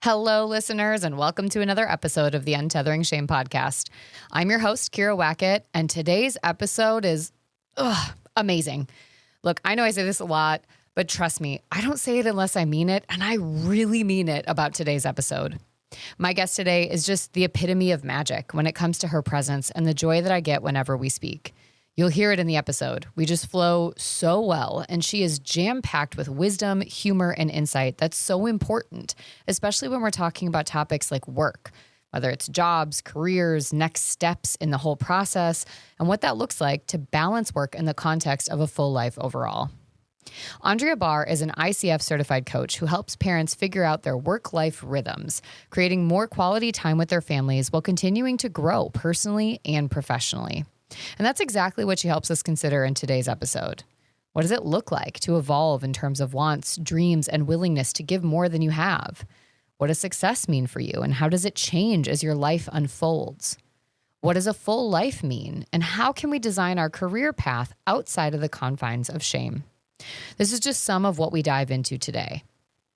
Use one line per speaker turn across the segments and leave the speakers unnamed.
Hello, listeners, and welcome to another episode of the Untethering Shame podcast. I'm your host, Kira Wackett, and today's episode is amazing. Look, I know I say this a lot, but trust me, I don't say it unless I mean it, and I really mean it about today's episode. My guest today is just the epitome of magic when it comes to her presence and the joy that I get whenever we speak. You'll hear it in the episode. We just flow so well, and she is jam-packed with wisdom, humor, and insight that's so important, especially when we're talking about topics like work, whether it's jobs, careers, next steps in the whole process, and what that looks like to balance work in the context of a full life overall. Andrea Barr is an ICF certified coach who helps parents figure out their work-life rhythms, creating more quality time with their families while continuing to grow personally and professionally. And that's exactly what she helps us consider in today's episode. What does it look like to evolve in terms of wants, dreams, and willingness to give more than you have? What does success mean for you, and how does it change as your life unfolds? What does a full life mean, and how can we design our career path outside of the confines of shame? This is just some of what we dive into today.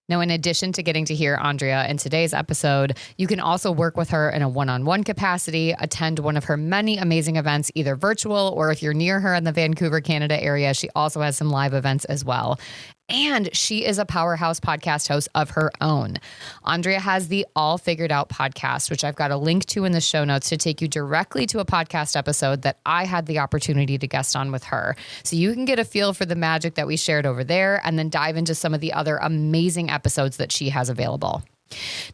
Now, in addition to getting to hear Andrea in today's episode, you can also work with her in a one-on-one capacity, attend one of her many amazing events, either virtual or if you're near her in the Vancouver, Canada area, she also has some live events as well. And she is a powerhouse podcast host of her own. Andrea has the All Figured Out podcast, which I've got a link to in the show notes to take you directly to a podcast episode that I had the opportunity to guest on with her. So you can get a feel for the magic that we shared over there and then dive into some of the other amazing episodes that she has available.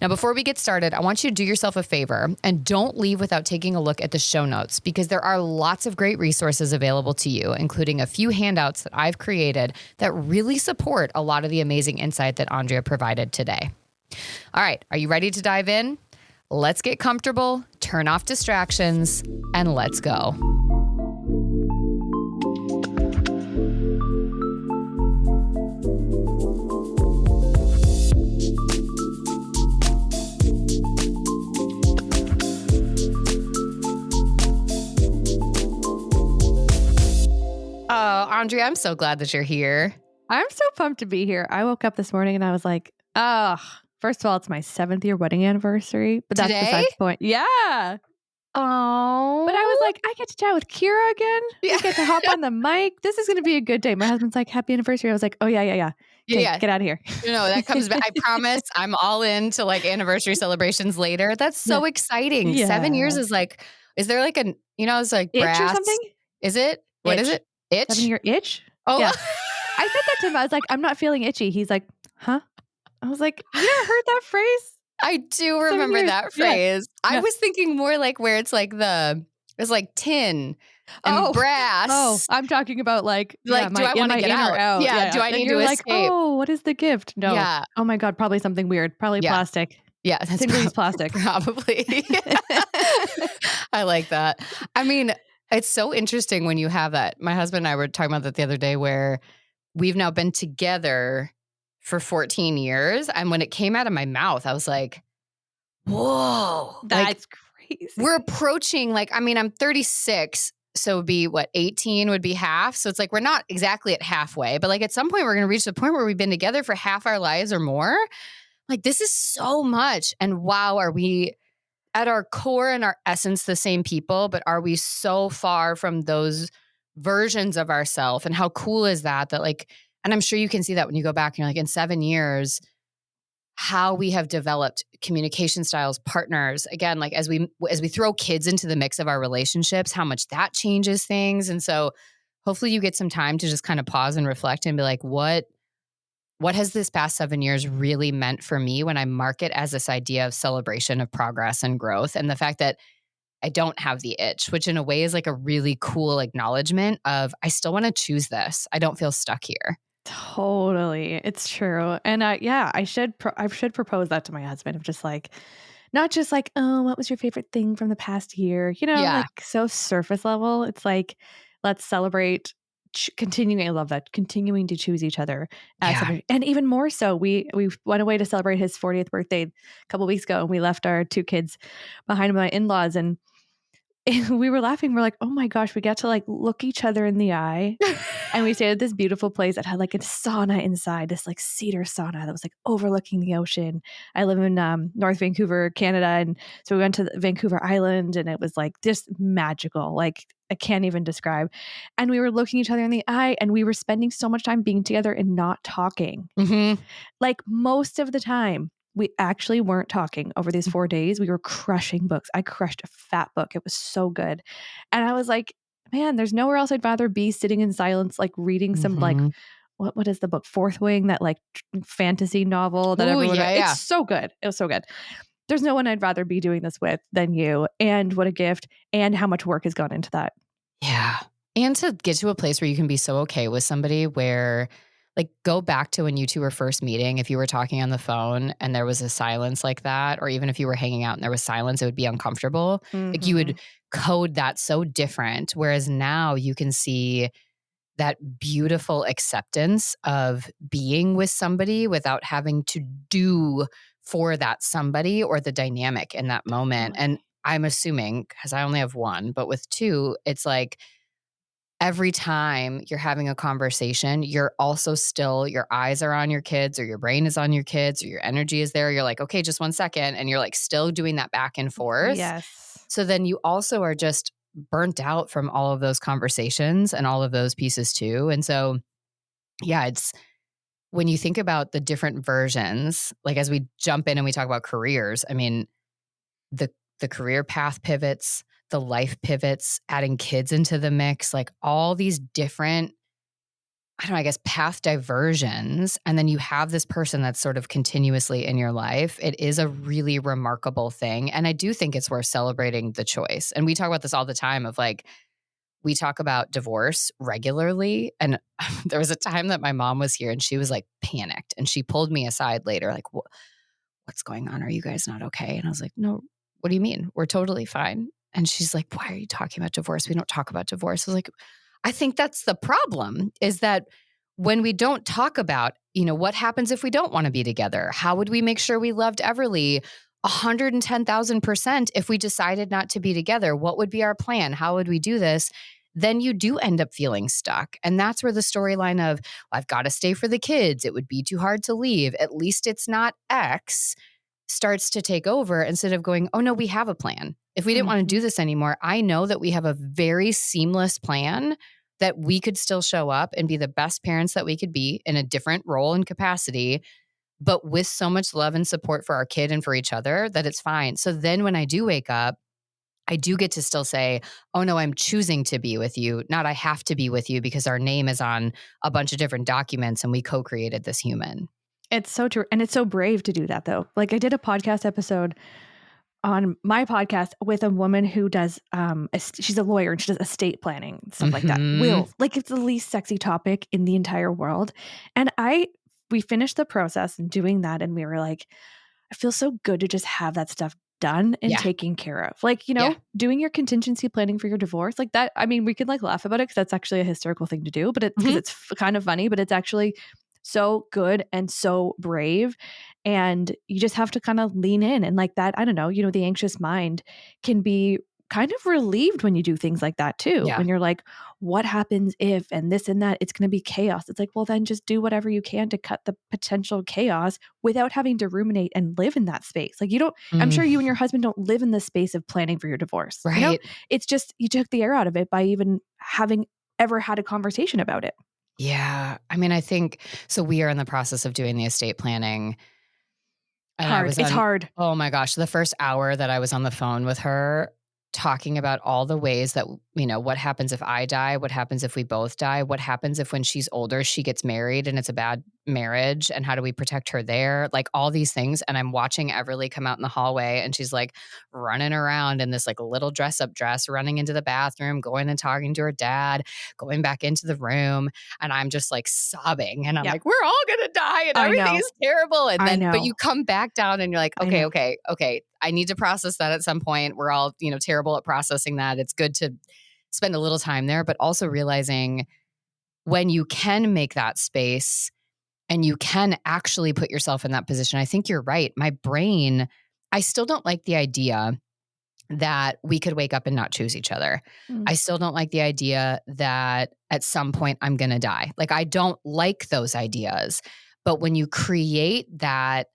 Now, before we get started, I want you to do yourself a favor and don't leave without taking a look at the show notes, because there are lots of great resources available to you, including a few handouts that I've created that really support a lot of the amazing insight that Andrea provided today. All right, are you ready to dive in? Let's get comfortable, turn off distractions, and let's go. Oh, Andrea, I'm so glad that you're here.
I'm so pumped to be here. I woke up this morning and I was like, first of all, it's my 7th year wedding anniversary, but that's
Today?
besides the point. Yeah.
Oh.
But I was like, I get to chat with Kira again.
Yeah.
I get to hop on the mic. This is going to be a good day. My husband's like, happy anniversary. I was like, oh, yeah. Okay,
Yeah.
Get out of here.
No, that comes back. I promise I'm all into like anniversary celebrations later. That's so exciting.
Yeah.
7 years is like, is there like it's like
itch
brass
or something?
Is it? What is it? Itch?
7-year itch?
Oh,
yeah. I said that to him. I was like, I'm not feeling itchy. He's like, huh? I was like, you ever heard that phrase?
I do remember that phrase. Yeah. I was thinking more like where it's like it's like tin and brass.
Oh, I'm talking about like
do I want to get out? Yeah. Do I need to escape?
Oh, what is the gift? No.
Yeah.
Oh my God, probably something weird. Probably plastic.
Yeah, that's
single-use plastic.
Probably. I like that. I mean, it's so interesting when you have that. My husband and I were talking about that the other day, where we've now been together for 14 years. And when it came out of my mouth, I was like, whoa.
That's crazy.
We're approaching I'm 36. So it would be 18 would be half. So it's like, we're not exactly at halfway, but like at some point we're going to reach the point where we've been together for half our lives or more. Like, this is so much. And wow, are we at our core and our essence the same people, but are we so far from those versions of ourselves? And how cool is that and I'm sure you can see that when you go back and you're like, in 7 years, how we have developed communication styles, partners, again, like as we throw kids into the mix of our relationships, how much that changes things. And so hopefully you get some time to just kind of pause and reflect and be like, what has this past 7 years really meant for me when I mark it as this idea of celebration of progress and growth, and the fact that I don't have the itch, which in a way is like a really cool acknowledgement of, I still want to choose this. I don't feel stuck here.
Totally. It's true. And I should propose that to my husband, of just like, not just like, oh, what was your favorite thing from the past year? Like so surface level. It's like, let's celebrate continuing. I love that. Continuing to choose each other. And even more so, we went away to celebrate his 40th birthday a couple of weeks ago, and we left our 2 kids behind my in-laws, and and we were laughing. We're like, oh my gosh, we got to like look each other in the eye. And we stayed at this beautiful place that had like a sauna inside, this like cedar sauna that was like overlooking the ocean. I live in North Vancouver, Canada. And so we went to Vancouver Island, and it was like just magical. Like I can't even describe. And we were looking each other in the eye, and we were spending so much time being together and not talking.
Mm-hmm.
Like most of the time, we actually weren't talking over these 4 days. We were crushing books. I crushed a fat book. It was so good. And I was like, man, there's nowhere else I'd rather be sitting in silence, like reading some like
Mm-hmm.
what is the book? Fourth Wing, that like fantasy novel that
Ooh,
everyone
yeah,
it's
yeah.
so good. It was so good. There's no one I'd rather be doing this with than you. And what a gift, and how much work has gone into that.
Yeah. And to get to a place where you can be so okay with somebody where, like, go back to when you two were first meeting. If you were talking on the phone and there was a silence like that, or even if you were hanging out and there was silence, it would be uncomfortable. Like, you
Mhm.
would code that so different. Whereas now you can see that beautiful acceptance of being with somebody without having to do for that somebody or the dynamic in that moment. And
Totally.
I'm assuming, because I only have one, but with two, it's like every time you're having a conversation, you're also still, your eyes are on your kids, or your brain is on your kids, or your energy is there. You're like, okay, just 1 second. And you're like still doing that back and forth.
Yes.
So then you also are just burnt out from all of those conversations and all of those pieces too. And so, yeah, it's when you think about the different versions, like as we jump in and we talk about careers, I mean, the the career path pivots, the life pivots, adding kids into the mix, like all these different, I don't know, I guess path diversions. And then you have this person that's sort of continuously in your life. It is a really remarkable thing. And I do think it's worth celebrating the choice. And we talk about this all the time of like, we talk about divorce regularly. And there was a time that my mom was here and she was like panicked and she pulled me aside later, like, what's going on? Are you guys not okay? And I was like, no, what do you mean? We're totally fine. And she's like, why are you talking about divorce? We don't talk about divorce. I was like, I think that's the problem is that when we don't talk about, what happens if we don't want to be together? How would we make sure we loved Everly 110,000% if we decided not to be together? What would be our plan? How would we do this? Then you do end up feeling stuck. And that's where the storyline of, well, I've got to stay for the kids. It would be too hard to leave. At least it's not X starts to take over instead of going, oh no, we have a plan. If we didn't want to do
Mhm.
this anymore, I know that we have a very seamless plan that we could still show up and be the best parents that we could be in a different role and capacity, but with so much love and support for our kid and for each other that it's fine. So then when I do wake up, I do get to still say, oh no, I'm choosing to be with you, not I have to be with you because our name is on a bunch of different documents and we co-created this human.
It's so true. And it's so brave to do that though. Like I did a podcast episode on my podcast with a woman who does she's a lawyer and she does estate planning, stuff like that.
Mm-hmm.
Wills, like it's the least sexy topic in the entire world. And we finished the process and doing that, and we were like, I feel so good to just have that stuff done and
Yeah.
taken care of. Like,
Yeah.
doing your contingency planning for your divorce, like that. I mean, we could like laugh about it because that's actually a hysterical thing to do, but it's because
Mm-hmm.
it's kind of funny, but it's actually so good and so brave. And you just have to kind of lean in and like that. I don't know, the anxious mind can be kind of relieved when you do things like that too.
Yeah.
When you're like, what happens if, and this and that, it's going to be chaos. It's like, well, then just do whatever you can to cut the potential chaos without having to ruminate and live in that space. Like I'm
Mm,
sure you and your husband don't live in the space of planning for your divorce.
right.
It's just, you took the air out of it by even having ever had a conversation about it.
Yeah. I mean, I think so. We are in the process of doing the estate planning. And I
Hard.
was
It's
on,
hard.
oh my gosh, the first hour that I was on the phone with her talking about all the ways that, what happens if I die? What happens if we both die? What happens if when she's older, she gets married and it's a bad marriage? And how do we protect her there? Like all these things. And I'm watching Everly come out in the hallway and she's like running around in this like little dress up dress, running into the bathroom, going and talking to her dad, going back into the room. And I'm just like sobbing. And I'm
Yep.
like, we're all going to die and
I
everything
know.
is terrible. And
I
then, but you
know.
come back down and you're like,
I
okay,
know.
okay. I need to process that at some point. We're all, terrible at processing that. It's good to spend a little time there, but also realizing when you can make that space and you can actually put yourself in that position. I think you're right. My brain, I still don't like the idea that we could wake up and not choose each other.
Mm.
I still don't like the idea that at some point I'm going to die. Like, I don't like those ideas. But when you create that,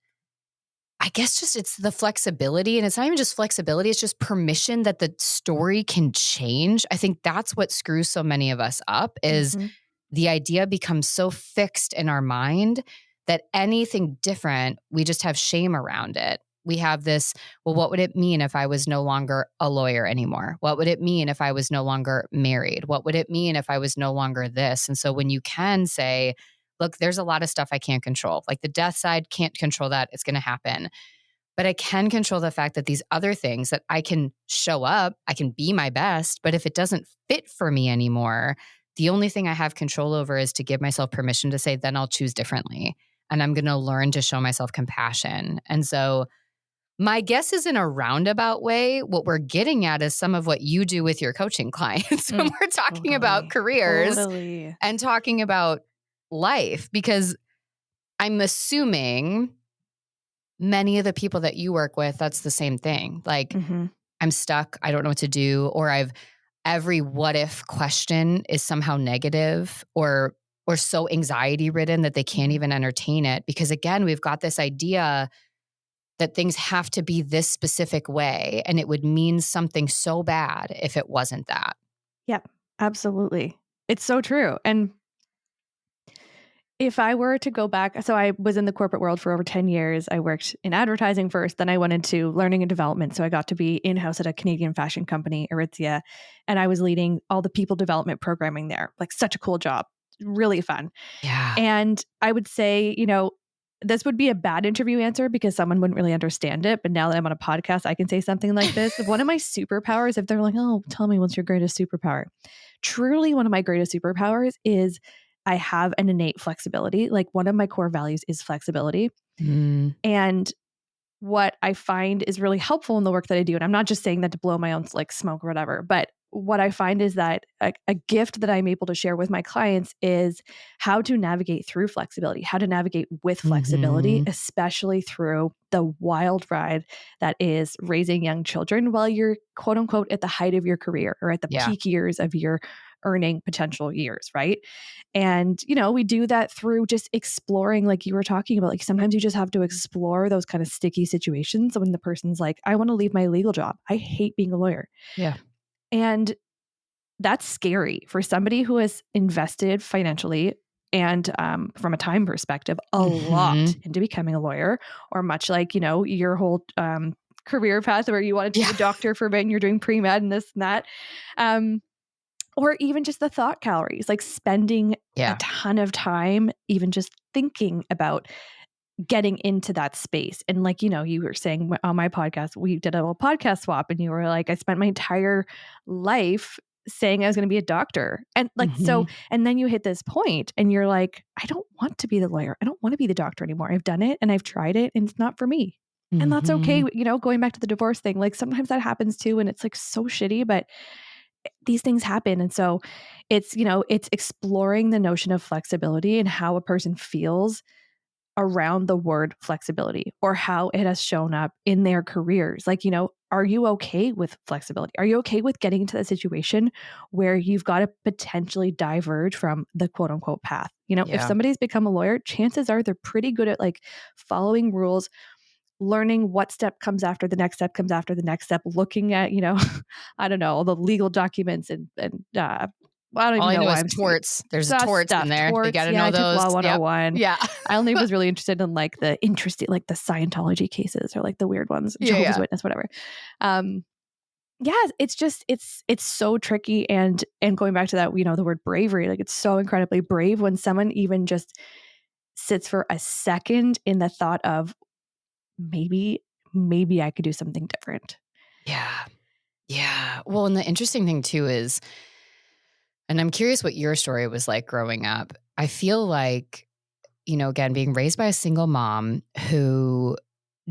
I guess just it's the flexibility, and it's not even just flexibility, it's just permission that the story can change. I think that's what screws so many of us up is
Mhm.
the idea becomes so fixed in our mind that anything different, we just have shame around it. We have this, well, what would it mean if I was no longer a lawyer anymore? What would it mean if I was no longer married? What would it mean if I was no longer this? And so when you can say, look, there's a lot of stuff I can't control. Like the death side, can't control that. It's going to happen. But I can control the fact that these other things that I can show up, I can be my best. But if it doesn't fit for me anymore, the only thing I have control over is to give myself permission to say, then I'll choose differently. And I'm going to learn to show myself compassion. And so my guess is in a roundabout way, what we're getting at is some of what you do with your coaching clients when we're talking about
Totally.
careers
Totally.
and talking about life, because I'm assuming many of the people that you work with, that's the same thing. Like,
Mhm.
I'm stuck, I don't know what to do, or every what if question is somehow negative or so anxiety ridden that they can't
Mhm.
even entertain it. Because again, we've got this idea that things have to be this specific way, and it would mean something so bad if it wasn't that.
Yep, absolutely. It's so true, and if I were to go back, so I was in the corporate world for over 10 years. I worked in advertising first, then I went into learning and development. So I got to be in-house at a Canadian fashion company, Aritzia, and I was leading all the people development programming there. Like such a cool job, really fun.
Yeah.
And I would say, this would be a bad interview answer because someone wouldn't really understand it. But now that I'm on a podcast, I can say something like this. One of my superpowers, if they're like, oh, tell me what's your greatest superpower? Truly, one of my greatest superpowers is I have an innate flexibility. Like one of my core values is flexibility.
Mm,
And what I find is really helpful in the work that I do, and I'm not just saying that to blow my own like smoke or whatever, but what I find is that a gift that I'm able to share with my clients is how to navigate through flexibility, how to navigate with flexibility,
mhm.
especially through the wild ride that is raising young children while you're quote unquote at the height of your career or at the
Yeah.
peak years of your earning potential years, right? And, we do that through just exploring, like you were talking about. Like sometimes you just have to explore those kind of sticky situations when the person's like, I want to leave my legal job. I hate being a lawyer.
Yeah.
And that's scary for somebody who has invested financially and from a time perspective, a lot
Mhm.
into becoming a lawyer, or much like, your whole career path where you wanted to be
Yeah.
a doctor for a bit and you're doing pre-med and this and that. Um, or even just the thought calories, like spending a
Yeah.
ton of time, even just thinking about getting into that space. And like, you were saying on my podcast, we did a little podcast swap and you were like, I spent my entire life saying I was going to be a doctor. And like, so,
Mhm.
and then you hit this point and you're like, I don't want to be the lawyer. I don't want to be the doctor anymore. I've done it and I've tried it and it's not for me. And that's okay.
Mhm.
Going back to the divorce thing, like sometimes that happens too. And it's like so shitty, but these things happen. And so it's exploring the notion of flexibility and how a person feels around the word flexibility or how it has shown up in their careers. Like, are you okay with flexibility? Are you okay with getting into a situation where you've got to potentially diverge from the quote unquote path? If
Yeah.
somebody's become a lawyer, chances are they're pretty good at like following rules, learning what step comes after the next step comes after the next step, looking at, I don't know, all the legal documents and I don't
All
even
I
know
know
why
is
I'm
torts. There's
that
torts in
stuff.
there. You
Torts.
gotta
Yeah,
know
I took
those.
Law
Yep.
101.
Yeah.
I only was really interested in like the interesting, like the Scientology cases or like the weird ones,
Yeah,
Jehovah's
yeah.
Witness, whatever. Um, yeah, it's just it's so tricky. And going back to that, the word bravery, like it's so incredibly brave when someone even just sits for a second in the thought of maybe I could do something different.
Yeah. Yeah. Well, and the interesting thing too is, and I'm curious what your story was like growing up. I feel like, again, being raised by a single mom who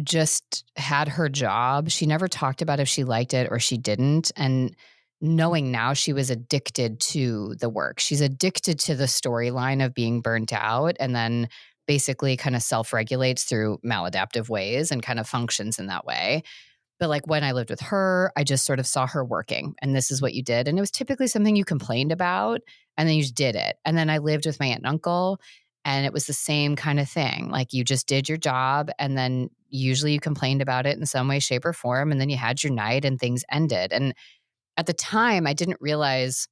just had her job. She never talked about if she liked it or she didn't. And knowing now she was addicted to the work. She's addicted to the storyline of being burnt out and then basically kind of self regulates through maladaptive ways and kind of functions in that way. But like when I lived with her, I just sort of saw her working and this is what you did. And it was typically something you complained about and then you just did it. And then I lived with my aunt and uncle and it was the same kind of thing. Like you just did your job and then usually you complained about it in some way, shape, or form. And then you had your night and things ended. And at the time, I didn't realize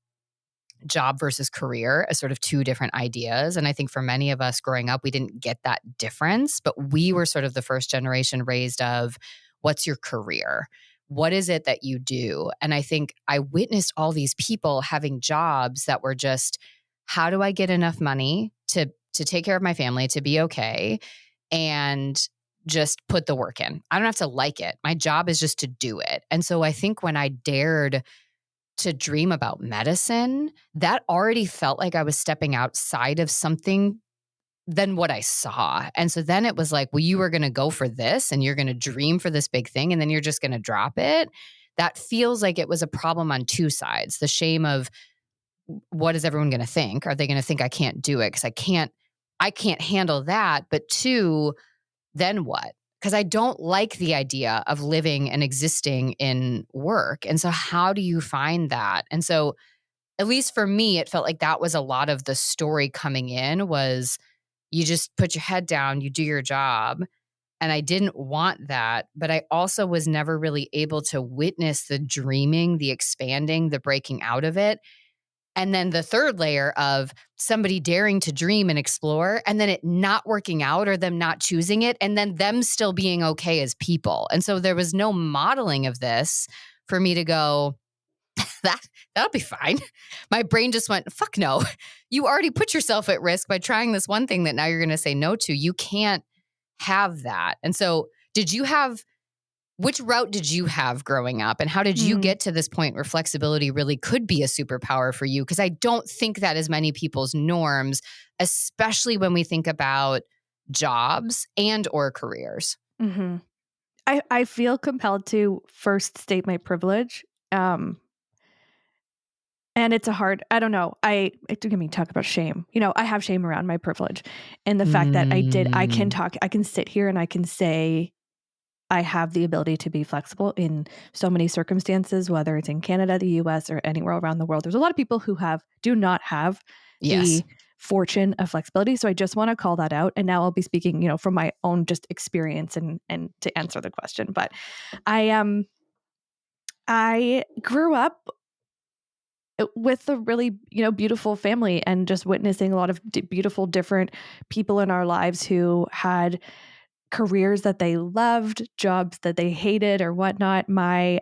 job versus career as sort of two different ideas. And I think for many of us growing up, we didn't get that difference, but we were sort of the first generation raised of what's your career? What is it that you do? And I think I witnessed all these people having jobs that were just, how do I get enough money to take care of my family, to be okay, and just put the work in. I don't have to like it. My job is just to do it. And so I think when I dared to dream about medicine, that already felt like I was stepping outside of something than what I saw. And so then it was like, well, you were going to go for this and you're going to dream for this big thing and then you're just going to drop it. That feels like it was a problem on two sides. The shame of what is everyone going to think? Are they going to think I can't do it? Because I can't handle that. But two, then what? Because I don't like the idea of living and existing in work. And so how do you find that? And so at least for me, it felt like that was a lot of the story coming in was you just put your head down, you do your job. And I didn't want that, but I also was never really able to witness the dreaming, the expanding, the breaking out of it. And then the third layer of somebody daring to dream and explore and then it not working out or them not choosing it and then them still being okay as people. And so there was no modeling of this for me to go, that'll be fine. My brain just went, fuck no. You already put yourself at risk by trying this one thing that now you're going to say no to. You can't have that. And so which route did you have growing up and how did you get to this point where flexibility really could be a superpower for you? Because I don't think that is many people's norms, especially when we think about jobs and or careers.
Mm-hmm. I feel compelled to first state my privilege. And it's I don't know. Talk about shame. I have shame around my privilege and the fact that I can sit here and I can say, I have the ability to be flexible in so many circumstances, whether it's in Canada, the US, or anywhere around the world. There's a lot of people who do not have the fortune of flexibility. So I just want to call that out. And now I'll be speaking, from my own just experience and to answer the question. But I grew up with a really, beautiful family and just witnessing a lot of beautiful, different people in our lives who had careers that they loved, jobs that they hated or whatnot. My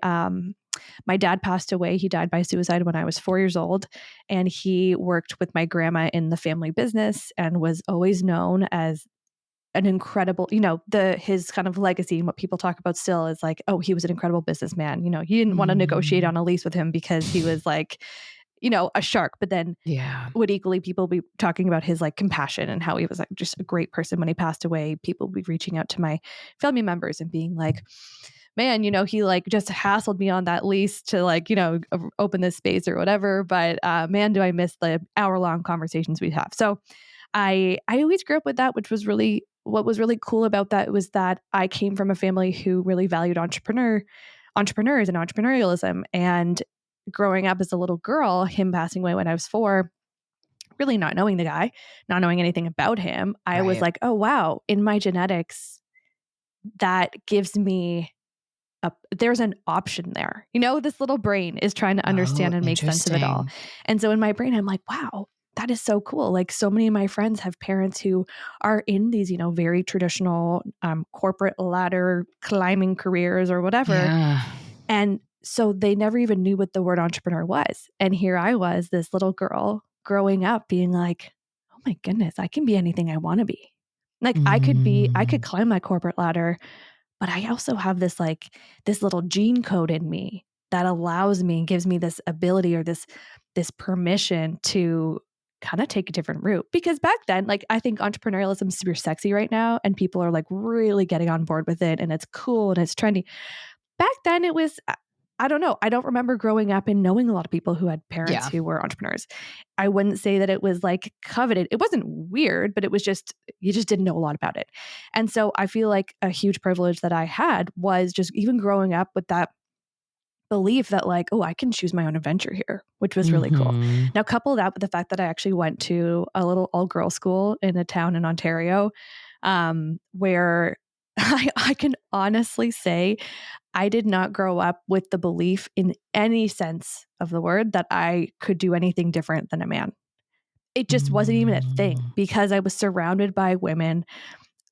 dad passed away. He died by suicide when I was 4 years old, and he worked with my grandma in the family business and was always known as an incredible, his kind of legacy and what people talk about still is like, oh, he was an incredible businessman. You didn't want to negotiate on a lease with him because he was like, a shark, but then would equally people be talking about his like compassion and how he was like just a great person when he passed away. People would be reaching out to my family members and being like, man, he like just hassled me on that lease to like, open this space or whatever. But man, do I miss the hour-long conversations we have. So I always grew up with that, which was what was really cool about that was that I came from a family who really valued entrepreneurs and entrepreneurialism. And growing up as a little girl, him passing away when I was 4, really not knowing the guy, not knowing anything about him, I was like, oh, wow, in my genetics, that gives me there's an option there. This little brain is trying to understand and make sense of it all. And so in my brain, I'm like, wow, that is so cool. Like so many of my friends have parents who are in these, very traditional corporate ladder climbing careers or whatever.
Yeah.
And so they never even knew what the word entrepreneur was. And here I was, this little girl growing up being like, oh my goodness, I can be anything I want to be. Like I could climb my corporate ladder, but I also have this little gene code in me that allows me and gives me this ability or this permission to kind of take a different route. Because back then, like I think entrepreneurialism is super sexy right now and people are like really getting on board with it and it's cool and it's trendy. Back then it was I don't know. I don't remember growing up and knowing a lot of people who had parents
Yeah.
who were entrepreneurs. I wouldn't say that it was like coveted. It wasn't weird, but it was just, you just didn't know a lot about it. And so I feel like a huge privilege that I had was just even growing up with that belief that like, oh, I can choose my own adventure here, which was really cool.
Mhm.
Now, couple that with the fact that I actually went to a little all-girl school in a town in Ontario, where I can honestly say I did not grow up with the belief in any sense of the word that I could do anything different than a man. It just wasn't even a thing
Mm.
because I was surrounded by women.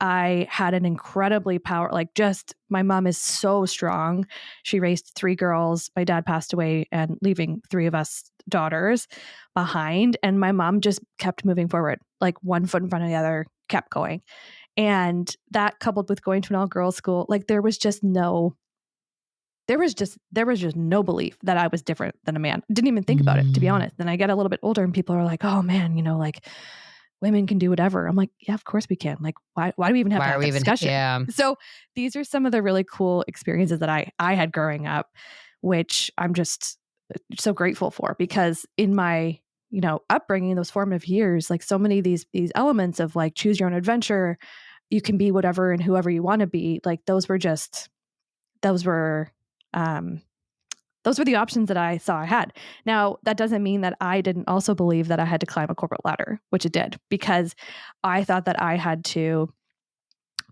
I had an incredibly like just my mom is so strong. She raised 3 girls. My dad passed away and leaving 3 of us daughters behind. And my mom just kept moving forward, like one foot in front of the other, kept going. And that coupled with going to an all girls school, like there was just no belief that I was different than a man. Didn't even think about it, to be
Mm.
honest. Then I get a little bit older and people are like, "Oh man, like women can do whatever." I'm like, "Yeah, of course we can." Like, why do we even have to
Why are
have
we
that
even
discussion?
yeah.
So these are some of the really cool experiences that I had growing up, which I'm just so grateful for because in my upbringing, those formative years, like so many of these elements of like choose your own adventure, you can be whatever and whoever you want to be. Like those were um those were the options that I saw I had. Now, that doesn't mean that I didn't also believe that I had to climb a corporate ladder, which it did, because I thought that I had to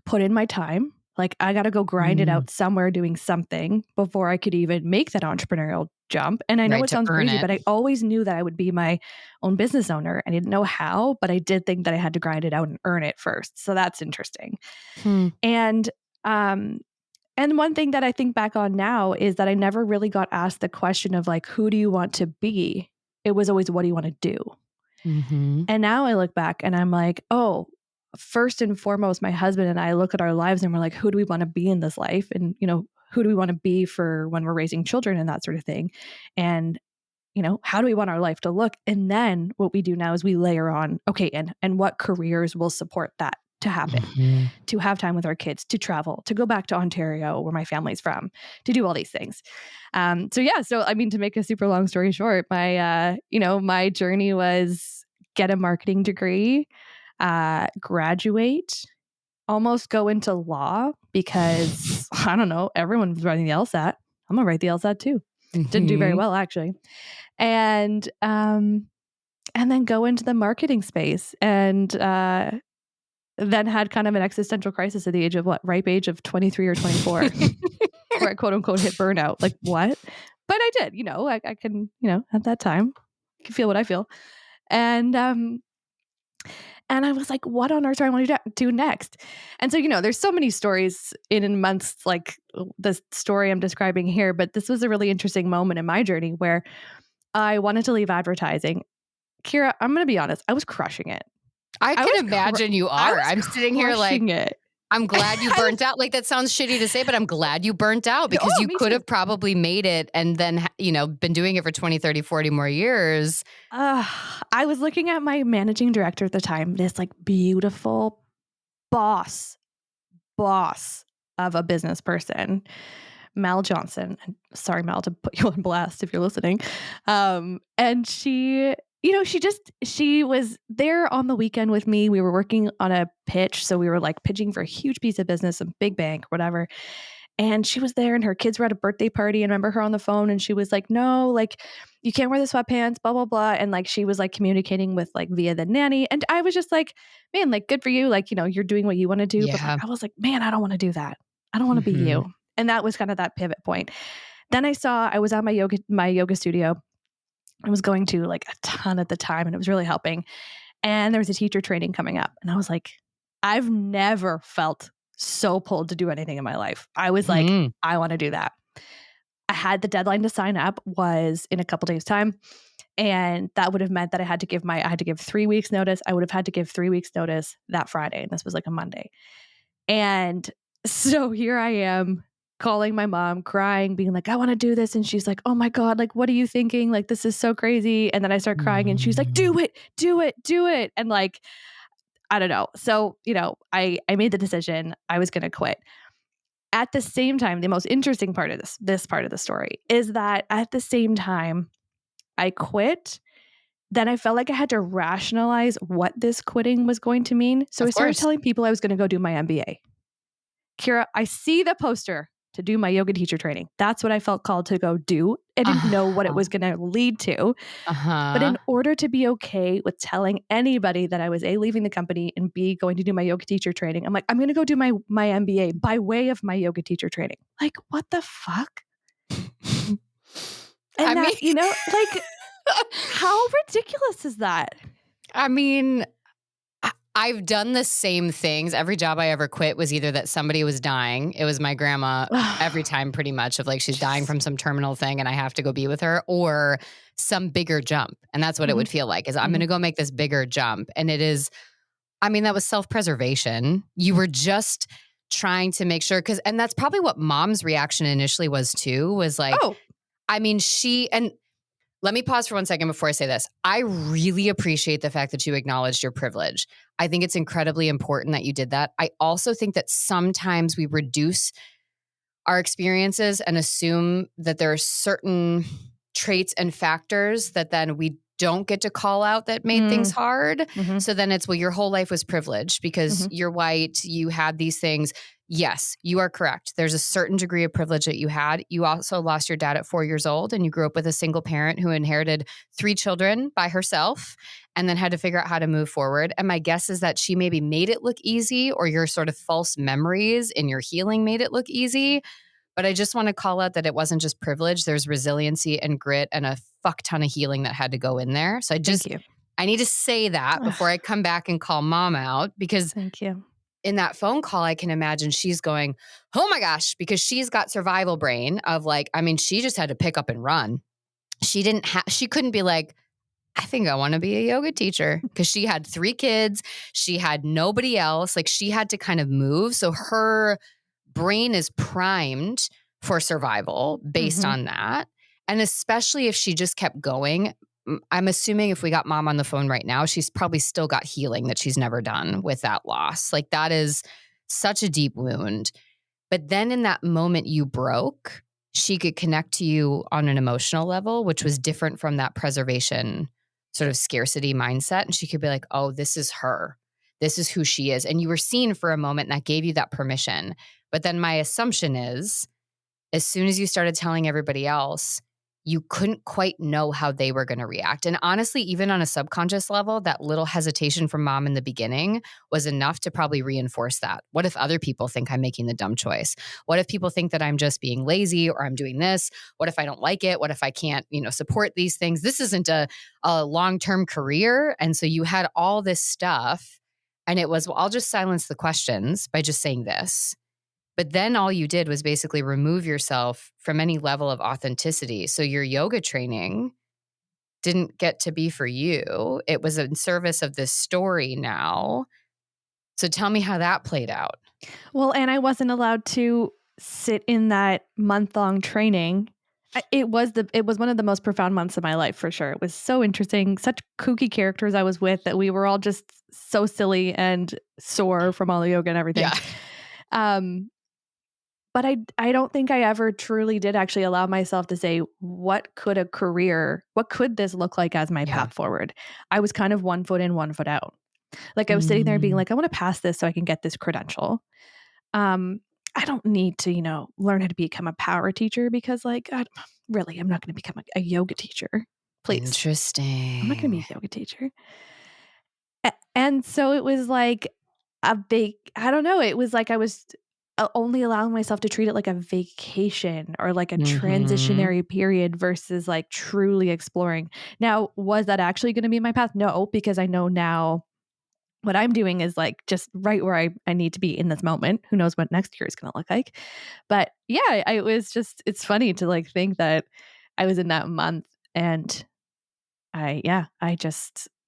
put in my time. Like, I got to go grind it
Mm.
out somewhere doing something before I could even make that entrepreneurial jump. And I know
Right,
it
to
sounds
earn
crazy,
it.
but I always knew that I would be my own business owner. I didn't know how, but I did think that I had to grind it out and earn it first. So that's interesting.
Hmm.
And, um, and one thing that I think back on now is that I never really got asked the question of like, who do you want to be? It was always, what do you want to do?
Mhm.
And now I look back and I'm like, oh, first and foremost, my husband and I look at our lives and we're like, who do we want to be in this life? And, who do we want to be for when we're raising children and that sort of thing? And, how do we want our life to look? And then what we do now is we layer on, okay, and what careers will support that to happen,
Mhm.
to have time with our kids, to travel, to go back to Ontario where my family's from, to do all these things. So I mean, to make a super long story short, my journey was get a marketing degree, graduate, almost go into law because I don't know, everyone was writing the LSAT. I'm gonna write the LSAT too. Didn't do very
Mhm.
well actually, and then go into the marketing space and then had kind of an existential crisis at the age of ripe age of 23 or 24, where I quote unquote hit burnout. Like, what? But I did, I can, at that time, I can feel what I feel. And I was like, what on earth do I want to do next? And so, there's so many stories in months like the story I'm describing here, but this was a really interesting moment in my journey where I wanted to leave advertising. Kira, I'm going to be honest, I was crushing it.
I can imagine you
I
are.
was
I'm sitting here like,
crushing it.
I'm glad you
I was
burnt out. Like, that sounds shitty to say, but I'm glad you burnt out because
oh,
you
me
could
too.
have probably made it and then, been doing it for 20, 30, 40 more years.
Uh, I was looking at my managing director at the time, this like beautiful boss of a business person, Mel Johnson. And sorry, Mel, to put you on blast if you're listening. And she, she was there on the weekend with me. We were working on a pitch. So we were like pitching for a huge piece of business, a big bank, whatever. And she was there and her kids were at a birthday party and I remember her on the phone and she was like, no, like you can't wear the sweatpants, blah, blah, blah. And like she was like communicating with like via the nanny. And I was just like, man, like good for you. Like, you're doing what you want to do. But like
Yeah.
I was like, man, I don't want to do that. I don't want to be
Mhm.
you. And that was kind of that pivot point. Then I was at my yoga studio. I was going to like a ton at the time and it was really helping. And there was a teacher training coming up. And I was like, I've never felt so pulled to do anything in my life. I was like,
Mhm.
I want to do that. I had the deadline to sign up was in a couple days time. And that would have meant that I had to give 3 weeks notice. I would have had to give 3 weeks notice that Friday. And this was like a Monday. And so here I am calling my mom, crying, being like, I want to do this. And she's like, oh my God, like, what are you thinking? Like, this is so crazy. And then I start crying and she's like, do it, do it, do it. And like, I don't know. So, I made the decision I was going to quit. at the same time, the most interesting part of this part of the story is that at the same time I quit, then I felt like I had to rationalize what this quitting was going to mean. So I
Of
started
course.
telling people I was going to go do my MBA. Kira, I see the poster to do my yoga teacher training. That's what I felt called to go do. I didn't know what it was going to lead to. But in order to be okay with telling anybody that I was A, leaving the company, and B, going to do my yoga teacher training, I'm like, I'm going to go do my MBA by way of my yoga teacher training. Like, what the fuck? And
I mean,
like, how ridiculous is that?
I mean, I've done the same things. Every job I ever quit was either that somebody was dying. It was my grandma every time, pretty much, of like she's dying from some terminal thing and I have to go be with her, or some bigger jump. And that's what it would feel like, is I'm going to go make this bigger jump. And it is, I mean, that was self-preservation. You were just trying to make sure, and that's probably what mom's reaction initially was too, was like, I mean, and let me pause for 1 second before I say this. I really appreciate the fact that you acknowledged your privilege. I think it's incredibly important that you did that. I also think that sometimes we reduce our experiences and assume that there are certain traits and factors that then we don't get to call out that made things hard. So then it's, well, your whole life was privileged because you're white, you had these things. Yes, you are correct. There's a certain degree of privilege that you had. You also lost your dad at 4 years old, and you grew up with a single parent who inherited 3 children by herself and then had to figure out how to move forward. And my guess is that she maybe made it look easy, or your sort of false memories in your healing made it look easy. But I just want to call out that it wasn't just privilege. There's resiliency and grit and a fuck ton of healing that had to go in there. So I need to say that before I come back and call mom out, because
Thank you.
In that phone call, I can imagine she's going, oh my gosh, because she's got survival brain of like, I mean, she just had to pick up and run. She couldn't be like, I think I want to be a yoga teacher, because she had 3 kids. She had nobody else. Like, she had to kind of move. So her brain is primed for survival based on that. And especially if she just kept going, I'm assuming if we got mom on the phone right now, she's probably still got healing that she's never done with that loss. Like, that is such a deep wound. But then in that moment you broke, she could connect to you on an emotional level, which was different from that preservation sort of scarcity mindset. And she could be like, oh, this is her. This is who she is. And you were seen for a moment, and that gave you that permission. But then my assumption is, as soon as you started telling everybody else, you couldn't quite know how they were going to react. And honestly, even on a subconscious level, that little hesitation from mom in the beginning was enough to probably reinforce that. What if other people think I'm making the dumb choice? What if people think that I'm just being lazy, or I'm doing this? What if I don't like it? What if I can't, support these things? This isn't a long-term career. And so you had all this stuff, and it was, well, I'll just silence the questions by just saying this. But then all you did was basically remove yourself from any level of authenticity. So your yoga training didn't get to be for you. It was in service of this story now. So tell me how that played out.
Well, and I wasn't allowed to sit in that month-long training. It was one of the most profound months of my life, for sure. It was so interesting. Such kooky characters I was with, that we were all just so silly and sore from all the yoga and everything.
Yeah.
But I don't think I ever truly did actually allow myself to say, what could this look like as my path forward? I was kind of 1 foot in, 1 foot out. Like, I was sitting there being like, I want to pass this so I can get this credential. I don't need to, learn how to become a power teacher, because like, I'm not going to become a yoga teacher. Please.
Interesting.
I'm not going to be a yoga teacher. And so it was like I don't know. It was like I was only allowing myself to treat it like a vacation, or like a transitionary period, versus like truly exploring. Now, was that actually going to be my path? No, because I know now what I'm doing is like just right where I need to be in this moment. Who knows what next year is going to look like? But yeah, it's funny to like think that I was in that month, and I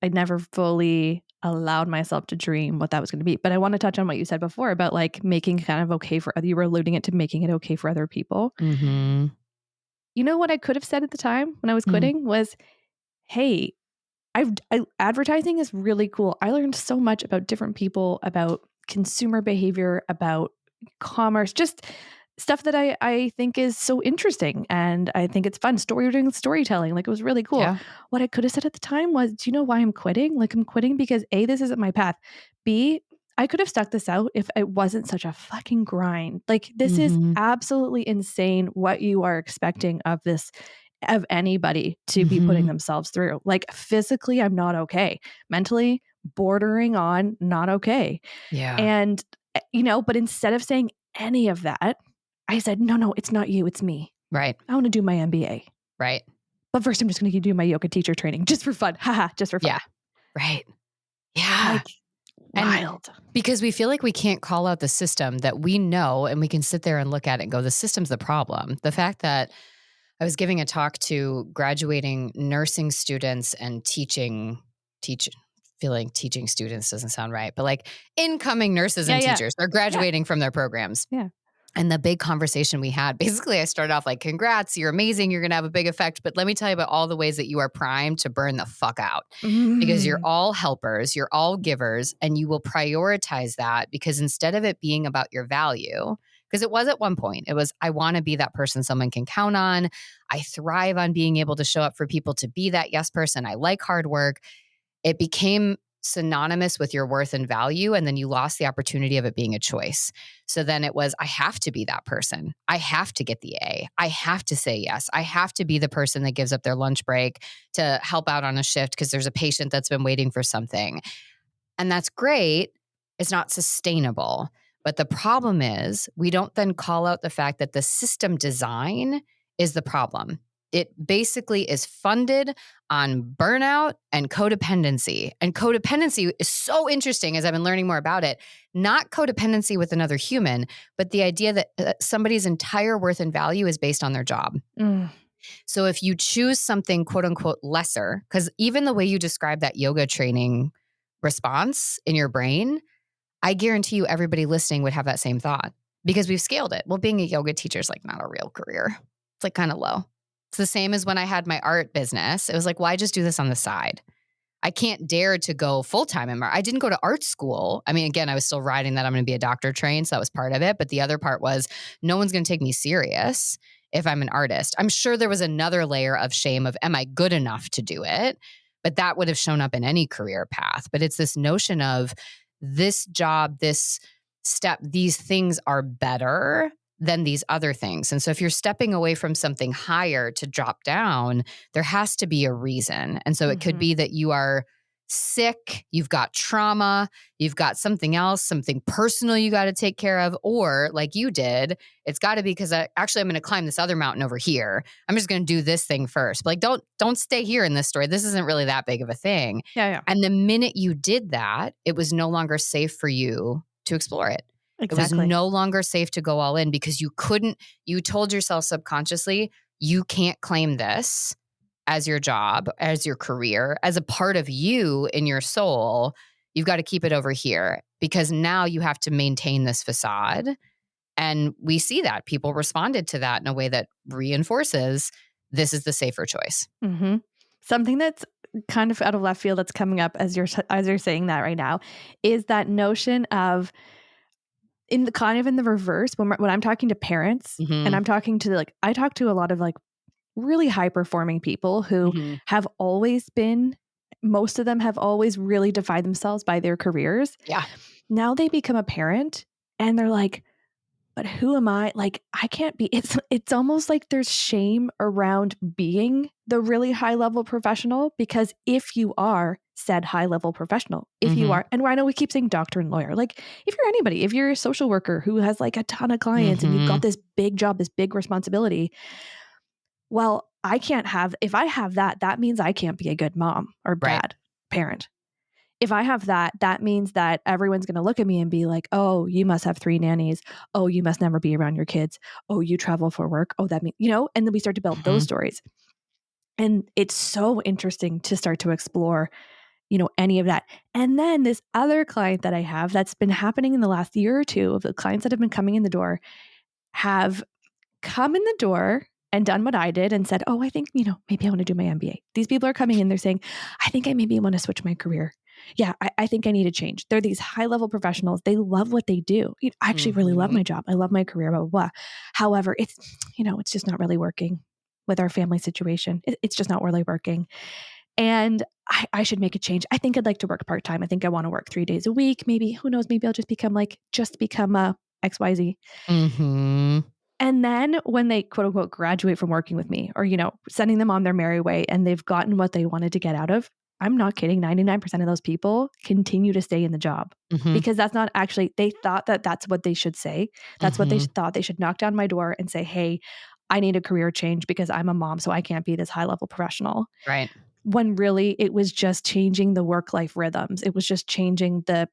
never fully allowed myself to dream what that was going to be. But I want to touch on what you said before about like making kind of okay for other, you were alluding it to making it okay for other people.
Mm-hmm.
You know what I could have said at the time when I was quitting was, hey, advertising is really cool. I learned so much about different people, about consumer behavior, about commerce, just stuff that I think is so interesting. And I think it's fun. Storytelling. Like, it was really cool.
Yeah.
What I could have said at the time was, do you know why I'm quitting? Like, I'm quitting because A, this isn't my path. B, I could have stuck this out if it wasn't such a fucking grind. Like, this is
Mhm.
absolutely insane what you are expecting of anybody to be putting
Mhm.
themselves through. Like, physically, I'm not okay. Mentally, bordering on not okay.
Yeah.
And, but instead of saying any of that, I said, no, no, it's not you, it's me.
Right.
I want to do my MBA.
Right.
But first, I'm just going to do my yoga teacher training just for fun. Haha, just for fun.
Yeah. Right. Yeah.
Like,
And
wild.
because we feel like we can't call out the system that we know, and we can sit there and look at it and go, the system's the problem. The fact that I was giving a talk to graduating nursing students and feeling teaching students doesn't sound right, but like incoming nurses
Yeah,
and
yeah.
teachers, they're graduating from their programs.
Yeah.
And the big conversation we had, basically, I started off like, congrats, you're amazing. You're going to have a big effect. But let me tell you about all the ways that you are primed to burn the fuck out, because you're
Mm.
all helpers, you're all givers, and you will prioritize that because instead of it being about your value, because it was at one point, it was, I want to be that person someone can count on. I thrive on being able to show up for people, to be that yes person. I like hard work. It became synonymous with your worth and value. And then you lost the opportunity of it being a choice. So then it was, I have to be that person. I have to get the A. I have to say yes. I have to be the person that gives up their lunch break to help out on a shift because there's a patient that's been waiting for something. And that's great. It's not sustainable. But the problem is we don't then call out the fact that the system design is the problem. It basically is funded on burnout and codependency. And codependency is so interesting as I've been learning more about it. Not codependency with another human, but the idea that somebody's entire worth and value is based on their job.
Mm.
So if you choose something quote unquote lesser, because even the way you describe that yoga training response in your brain, I guarantee you everybody listening would have that same thought because we've scaled it. Well, being a yoga teacher is like not a real career. It's like kind of low. It's the same as when I had my art business. It was like, why just do this on the side? I can't dare to go full-time in art. I didn't go to art school. I mean, again, I was still riding that I'm going to be a doctor trained. So that was part of it. But the other part was no one's going to take me serious if I'm an artist. I'm sure there was another layer of shame of, am I good enough to do it? But that would have shown up in any career path. But it's this notion of this job, this step, these things are better than these other things. And so if you're stepping away from something higher to drop down, there has to be a reason. And so it could be that you are sick, you've got trauma, you've got something else, something personal you got to take care of, or like you did, it's got to be because I'm going to climb this other mountain over here. I'm just going to do this thing first. But like, don't stay here in this story. This isn't really that big of a thing.
Yeah, yeah.
And the minute you did that, it was no longer safe for you to explore it.
Exactly.
It was no longer safe to go all in because you told yourself subconsciously, you can't claim this as your job, as your career, as a part of you in your soul. You've got to keep it over here because now you have to maintain this facade. And we see that people responded to that in a way that reinforces this is the safer choice.
Mm-hmm. Something that's kind of out of left field that's coming up as you're saying that right now is that notion of in the reverse when I'm talking to parents and
Mm-hmm.
I'm talking to I talk to a lot of really high performing people who
Mm-hmm.
have always been, most of them have always really defined themselves by their careers.
Yeah.
Now they become a parent and they're like, but who am I? Like, I can't be, it's almost like there's shame around being the really high level professional because if you are said high level professional, if you
Mm-hmm.
are, and I know we keep saying doctor and lawyer, like if you're anybody, if you're a social worker who has a ton of clients and you've
Mm-hmm.
got this big job, this big responsibility, well, if I have that, that means I can't be a good mom or
Right.
dad, parent. If I have that, that means that everyone's going to look at me and be like, oh, you must have 3 nannies. Oh, you must never be around your kids. Oh, you travel for work. Oh, that means, and then we start to build those
Mm-hmm.
stories. And it's so interesting to start to explore, any of that. And then this other client that I have that's been happening in the last year or two of the clients that have been coming in the door have come in the door and done what I did and said, oh, I think, maybe I want to do my MBA. These people are coming in, they're saying, I think I maybe want to switch my career. yeah, I think I need to change. They're these high level professionals. They love what they do. I actually really love
Mm-hmm.
my job. I love my career, blah, blah, blah. However, it's, it's just not really working with our family situation. It's just not really working. And I should make a change. I think I'd like to work part-time. I think I want to work 3 days a week. Maybe, who knows, maybe I'll just become a XYZ.
Mm-hmm.
And then when they quote unquote graduate from working with me, or, sending them on their merry way and they've gotten what they wanted to get out of, I'm not kidding. 99% of those people continue to stay in the job
Mm-hmm.
because that's not actually, they thought that that's what they should say. That's what they
Mm-hmm.
thought. They should knock down my door and say, hey, I need a career change because I'm a mom, so I can't be this high level professional.
Right.
When really it was just changing the work-life rhythms. It was just changing the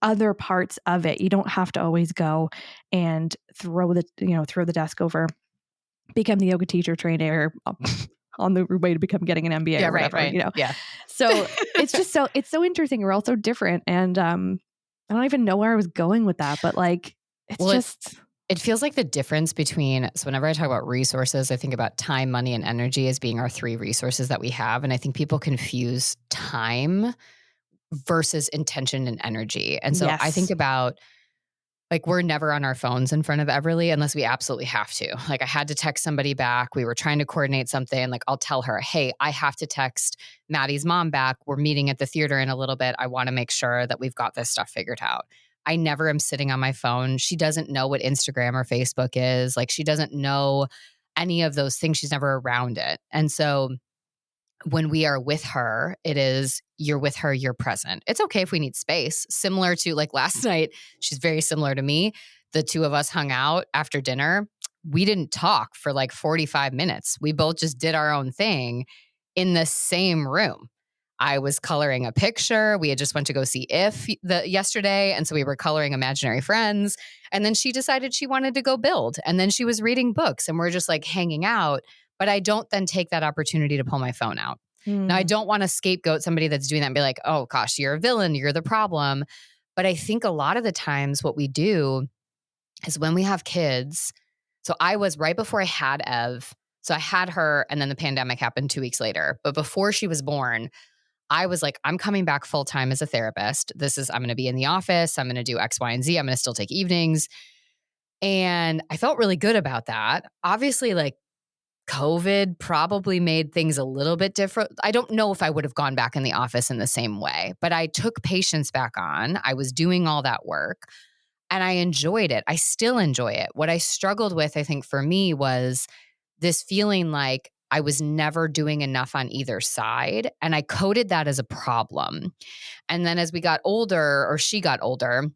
other parts of it. You don't have to always go and throw the desk over, become the yoga teacher trainer on the way to getting an MBA
Yeah.
or
Right.
whatever,
Right. Yeah.
So it's so interesting. We're all so different. And I don't even know where I was going with that, but like, it's
Well,
just.
it feels like the difference between, so whenever I talk about resources, I think about time, money, and energy as being our three resources that we have. And I think people confuse time versus intention and energy. And so I think
Yes.
about, like, we're never on our phones in front of Everly unless we absolutely have to. Like, I had to text somebody back. We were trying to coordinate something. Like, I'll tell her, hey, I have to text Maddie's mom back. We're meeting at the theater in a little bit. I want to make sure that we've got this stuff figured out. I never am sitting on my phone. She doesn't know what Instagram or Facebook is. Like, she doesn't know any of those things. She's never around it. And so when we are with her, it is, you're with her, you're present. It's okay if we need space. Similar to like last night, she's very similar to me. The two of us hung out after dinner. We didn't talk for like 45 minutes. We both just did our own thing in the same room. I was coloring a picture. We had just went to go see yesterday. And so we were coloring imaginary friends. And then she decided she wanted to go build. And then she was reading books and we're just like hanging out. But I don't then take that opportunity to pull my phone out. Now, I don't want to scapegoat somebody that's doing that and be like, oh gosh, you're a villain, you're the problem. But I think a lot of the times what we do is when we have kids. So I was right before I had Ev. So I had her and then the pandemic happened 2 weeks later. But before she was born, I was like, I'm coming back full time as a therapist. I'm going to be in the office. I'm going to do X, Y, and Z. I'm going to still take evenings. And I felt really good about that. Obviously, like, COVID probably made things a little bit different. I don't know if I would have gone back in the office in the same way, but I took patients back on. I was doing all that work and I enjoyed it. I still enjoy it. What I struggled with, I think for me, was this feeling like I was never doing enough on either side. And I coded that as a problem. And then as we got older, or she got older,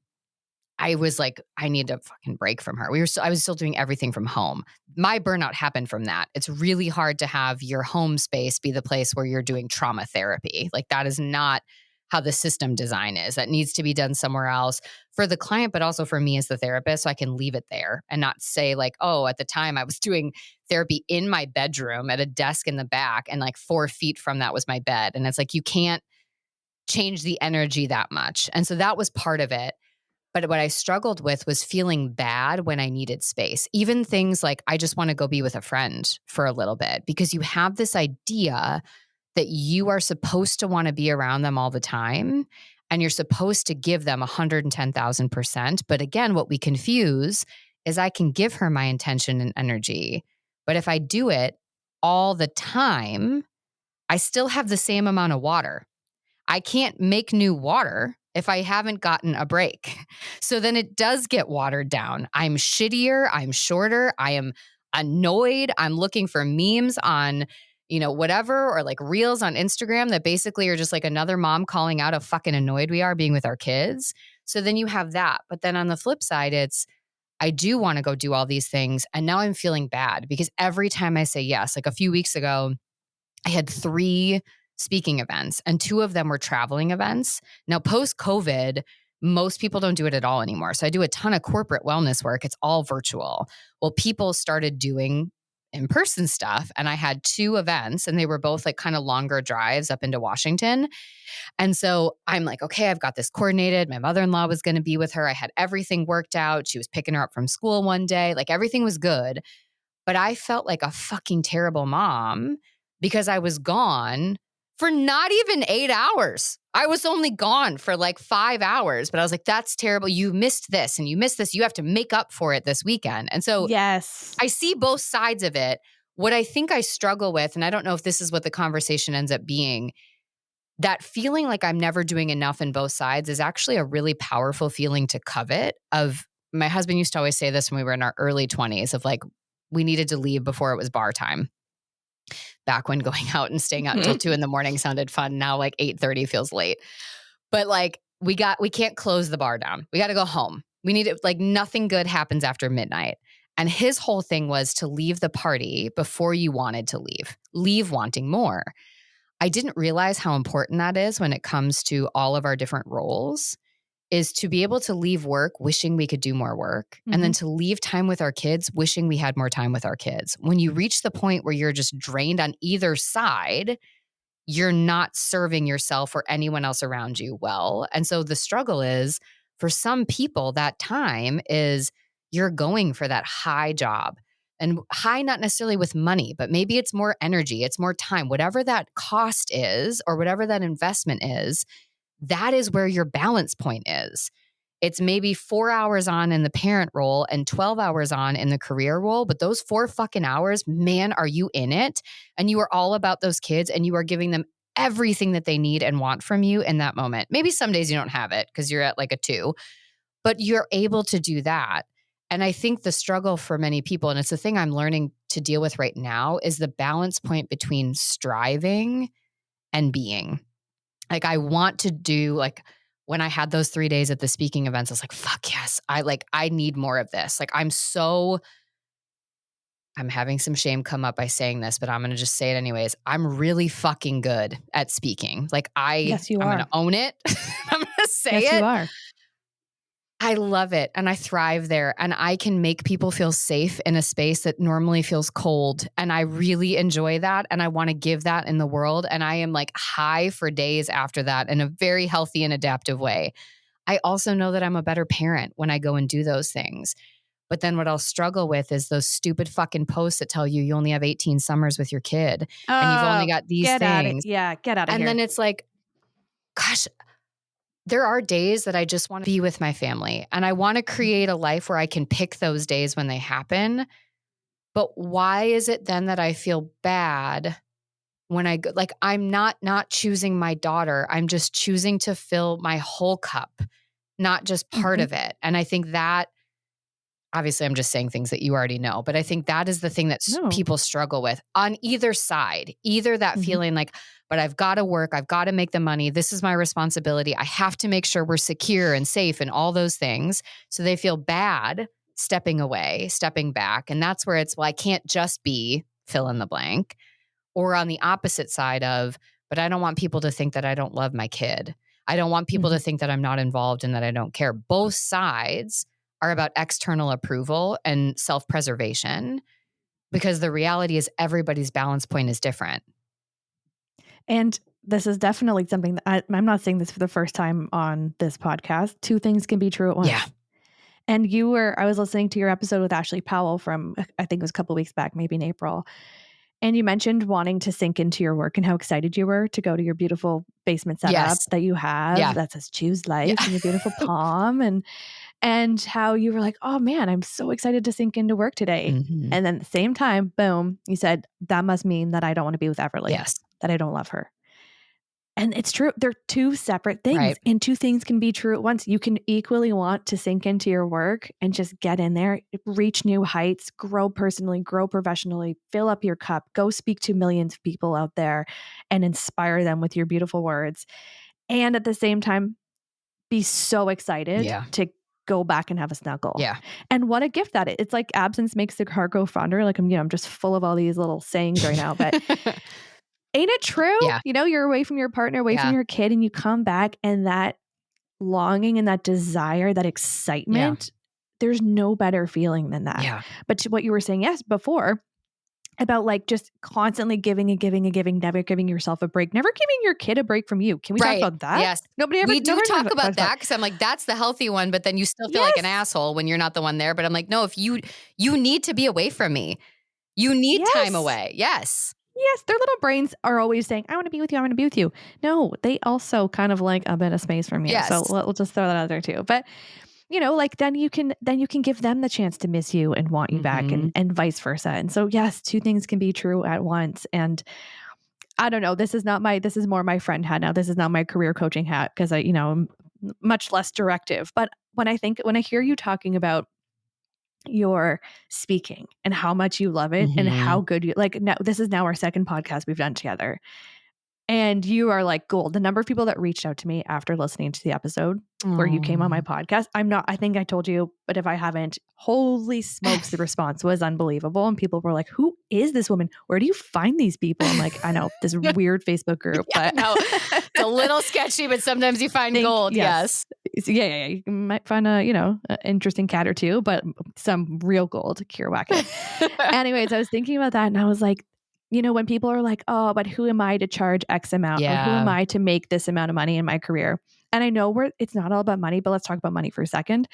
I was like, I need a fucking break from her. I was still doing everything from home. My burnout happened from that. It's really hard to have your home space be the place where you're doing trauma therapy. Like, that is not how the system design is. That needs to be done somewhere else for the client, but also for me as the therapist. So I can leave it there and not say like, oh, at the time I was doing therapy in my bedroom at a desk in the back and like 4 feet from that was my bed. And it's like, you can't change the energy that much. And so that was part of it. But what I struggled with was feeling bad when I needed space. Even things like, I just want to go be with a friend for a little bit, because you have this idea that you are supposed to want to be around them all the time and you're supposed to give them 110,000%. But again, what we confuse is I can give her my intention and energy. But if I do it all the time, I still have the same amount of water. I can't make new water if I haven't gotten a break. So then it does get watered down. I'm shittier. I'm shorter. I am annoyed. I'm looking for memes on, whatever, or like reels on Instagram that basically are just like another mom calling out how fucking annoyed we are being with our kids. So then you have that. But then on the flip side, I do want to go do all these things. And now I'm feeling bad because every time I say yes, like a few weeks ago, I had 3 speaking events and 2 of them were traveling events. Now, post-COVID, most people don't do it at all anymore. So I do a ton of corporate wellness work. It's all virtual. Well, people started doing in-person stuff. And I had 2 events and they were both like kind of longer drives up into Washington. And so I'm like, okay, I've got this coordinated. My mother-in-law was going to be with her. I had everything worked out. She was picking her up from school one day. Like, everything was good. But I felt like a fucking terrible mom because I was gone for not even 8 hours. I was only gone for like 5 hours, but I was like, that's terrible. You missed this and you missed this. You have to make up for it this weekend. And so
Yes.
I see both sides of it. What I think I struggle with, and I don't know if this is what the conversation ends up being, that feeling like I'm never doing enough in both sides is actually a really powerful feeling to covet. Of my husband used to always say this when we were in our early 20s of like, we needed to leave before it was bar time. Back when going out and staying out until 2 a.m. sounded fun. Now like 8:30 feels late. But like we can't close the bar down. We got to go home. We need it. Like nothing good happens after midnight. And his whole thing was to leave the party before you wanted to leave wanting more. I didn't realize how important that is when it comes to all of our different roles, is to be able to leave work wishing we could do more work, and then to leave time with our kids wishing we had more time with our kids. When you reach the point where you're just drained on either side, you're not serving yourself or anyone else around you well. And so the struggle is, for some people, that time is you're going for that high job. And high, not necessarily with money, but maybe it's more energy, it's more time, whatever that cost is or whatever that investment is, that is where your balance point is. It's maybe 4 hours on in the parent role and 12 hours on in the career role, but those 4 fucking hours, man, are you in it? And you are all about those kids and you are giving them everything that they need and want from you in that moment. Maybe some days you don't have it because you're at like a 2, but you're able to do that. And I think the struggle for many people, and it's the thing I'm learning to deal with right now, is the balance point between striving and being. Like I want to do, like when I had those 3 days at the speaking events, I was like, fuck yes. I need more of this. Like I'm having some shame come up by saying this, but I'm going to just say it anyways. I'm really fucking good at speaking. Like
Yes, you
I'm
are.
going to own it. I'm going to say
Yes,
it.
you are.
I love it. And I thrive there. And I can make people feel safe in a space that normally feels cold. And I really enjoy that. And I want to give that in the world. And I am like high for days after that in a very healthy and adaptive way. I also know that I'm a better parent when I go and do those things. But then what I'll struggle with is those stupid fucking posts that tell you only have 18 summers with your kid and you've only got these things.
Get out of here.
And then it's like, gosh, there are days that I just want to be with my family and I want to create a life where I can pick those days when they happen. But why is it then that I feel bad when I go, like I'm not choosing my daughter. I'm just choosing to fill my whole cup, not just part of it. And I think that, obviously I'm just saying things that you already know, but I think that is the thing that people struggle with on either side, either that feeling like, but I've got to work, I've got to make the money, this is my responsibility, I have to make sure we're secure and safe and all those things. So they feel bad stepping away, stepping back. And that's where it's, well, I can't just be fill in the blank. Or on the opposite side of, but I don't want people to think that I don't love my kid. I don't want people to think that I'm not involved and that I don't care. Both sides are about external approval and self-preservation, because the reality is everybody's balance point is different.
And this is definitely something that I'm not saying this for the first time on this podcast. 2 things can be true at once.
Yeah.
And I was listening to your episode with Ashley Powell from, I think it was a couple of weeks back, maybe in April. And you mentioned wanting to sink into your work and how excited you were to go to your beautiful basement setup that you have that says choose life and your beautiful palm, and how you were like, oh man, I'm so excited to sink into work today. And then at the same time, boom, you said, that must mean that I don't want to be with Everly, that I don't love her. And it's true. They're 2 separate things, and 2 things can be true at once. You can equally want to sink into your work and just get in there, reach new heights, grow personally, grow professionally, fill up your cup, go speak to millions of people out there and inspire them with your beautiful words. And at the same time, be so excited to go back and have a snuggle.
Yeah.
And what a gift that is. It's like absence makes the car go fonder. Like I'm just full of all these little sayings right now, but ain't it true?
Yeah.
You're away from your partner, away from your kid, and you come back and that longing and that desire, that excitement, there's no better feeling than that.
Yeah.
But to what you were saying, before, about like just constantly giving and giving and giving, never giving yourself a break, never giving your kid a break from you. Can we talk about that?
Yes. We do talk about that because I'm like, that's the healthy one, but then you still feel like an asshole when you're not the one there. But I'm like, no, if you need to be away from me, you need time away. Yes.
Yes, their little brains are always saying, "I wanna be with you, I wanna be with you." No, they also kind of like a bit of space from you. So
Yes.
we'll just throw that out there too. But, like then you can give them the chance to miss you and want you back and
Mhm.
vice versa. And so yes, 2 things can be true at once. And I don't know, this is more my friend hat now. This is not my career coaching hat because I'm much less directive. But when I hear you talking about your speaking and how much you love it and how
Mhm.
good you like now this is now our second podcast we've done together. And you are like gold. The number of people that reached out to me after listening to the episode where you came on my
Oh.
podcast, I think I told you, but if I haven't, holy smokes, the response was unbelievable. And people were like, who is this woman? Where do you find these people? I'm like, I know this weird Facebook group,
Yeah,
but
no, it's a little sketchy, but sometimes you find gold.
yes.
Yes.
Yeah. You might find a interesting cat or two, but some real gold, Kira Wackett. Anyways, I was thinking about that and I was like, when people are like, oh, but who am I to charge X amount or who am
Yeah.
I to make this amount of money in my career? And I know it's not all about money, but let's talk about money for a second.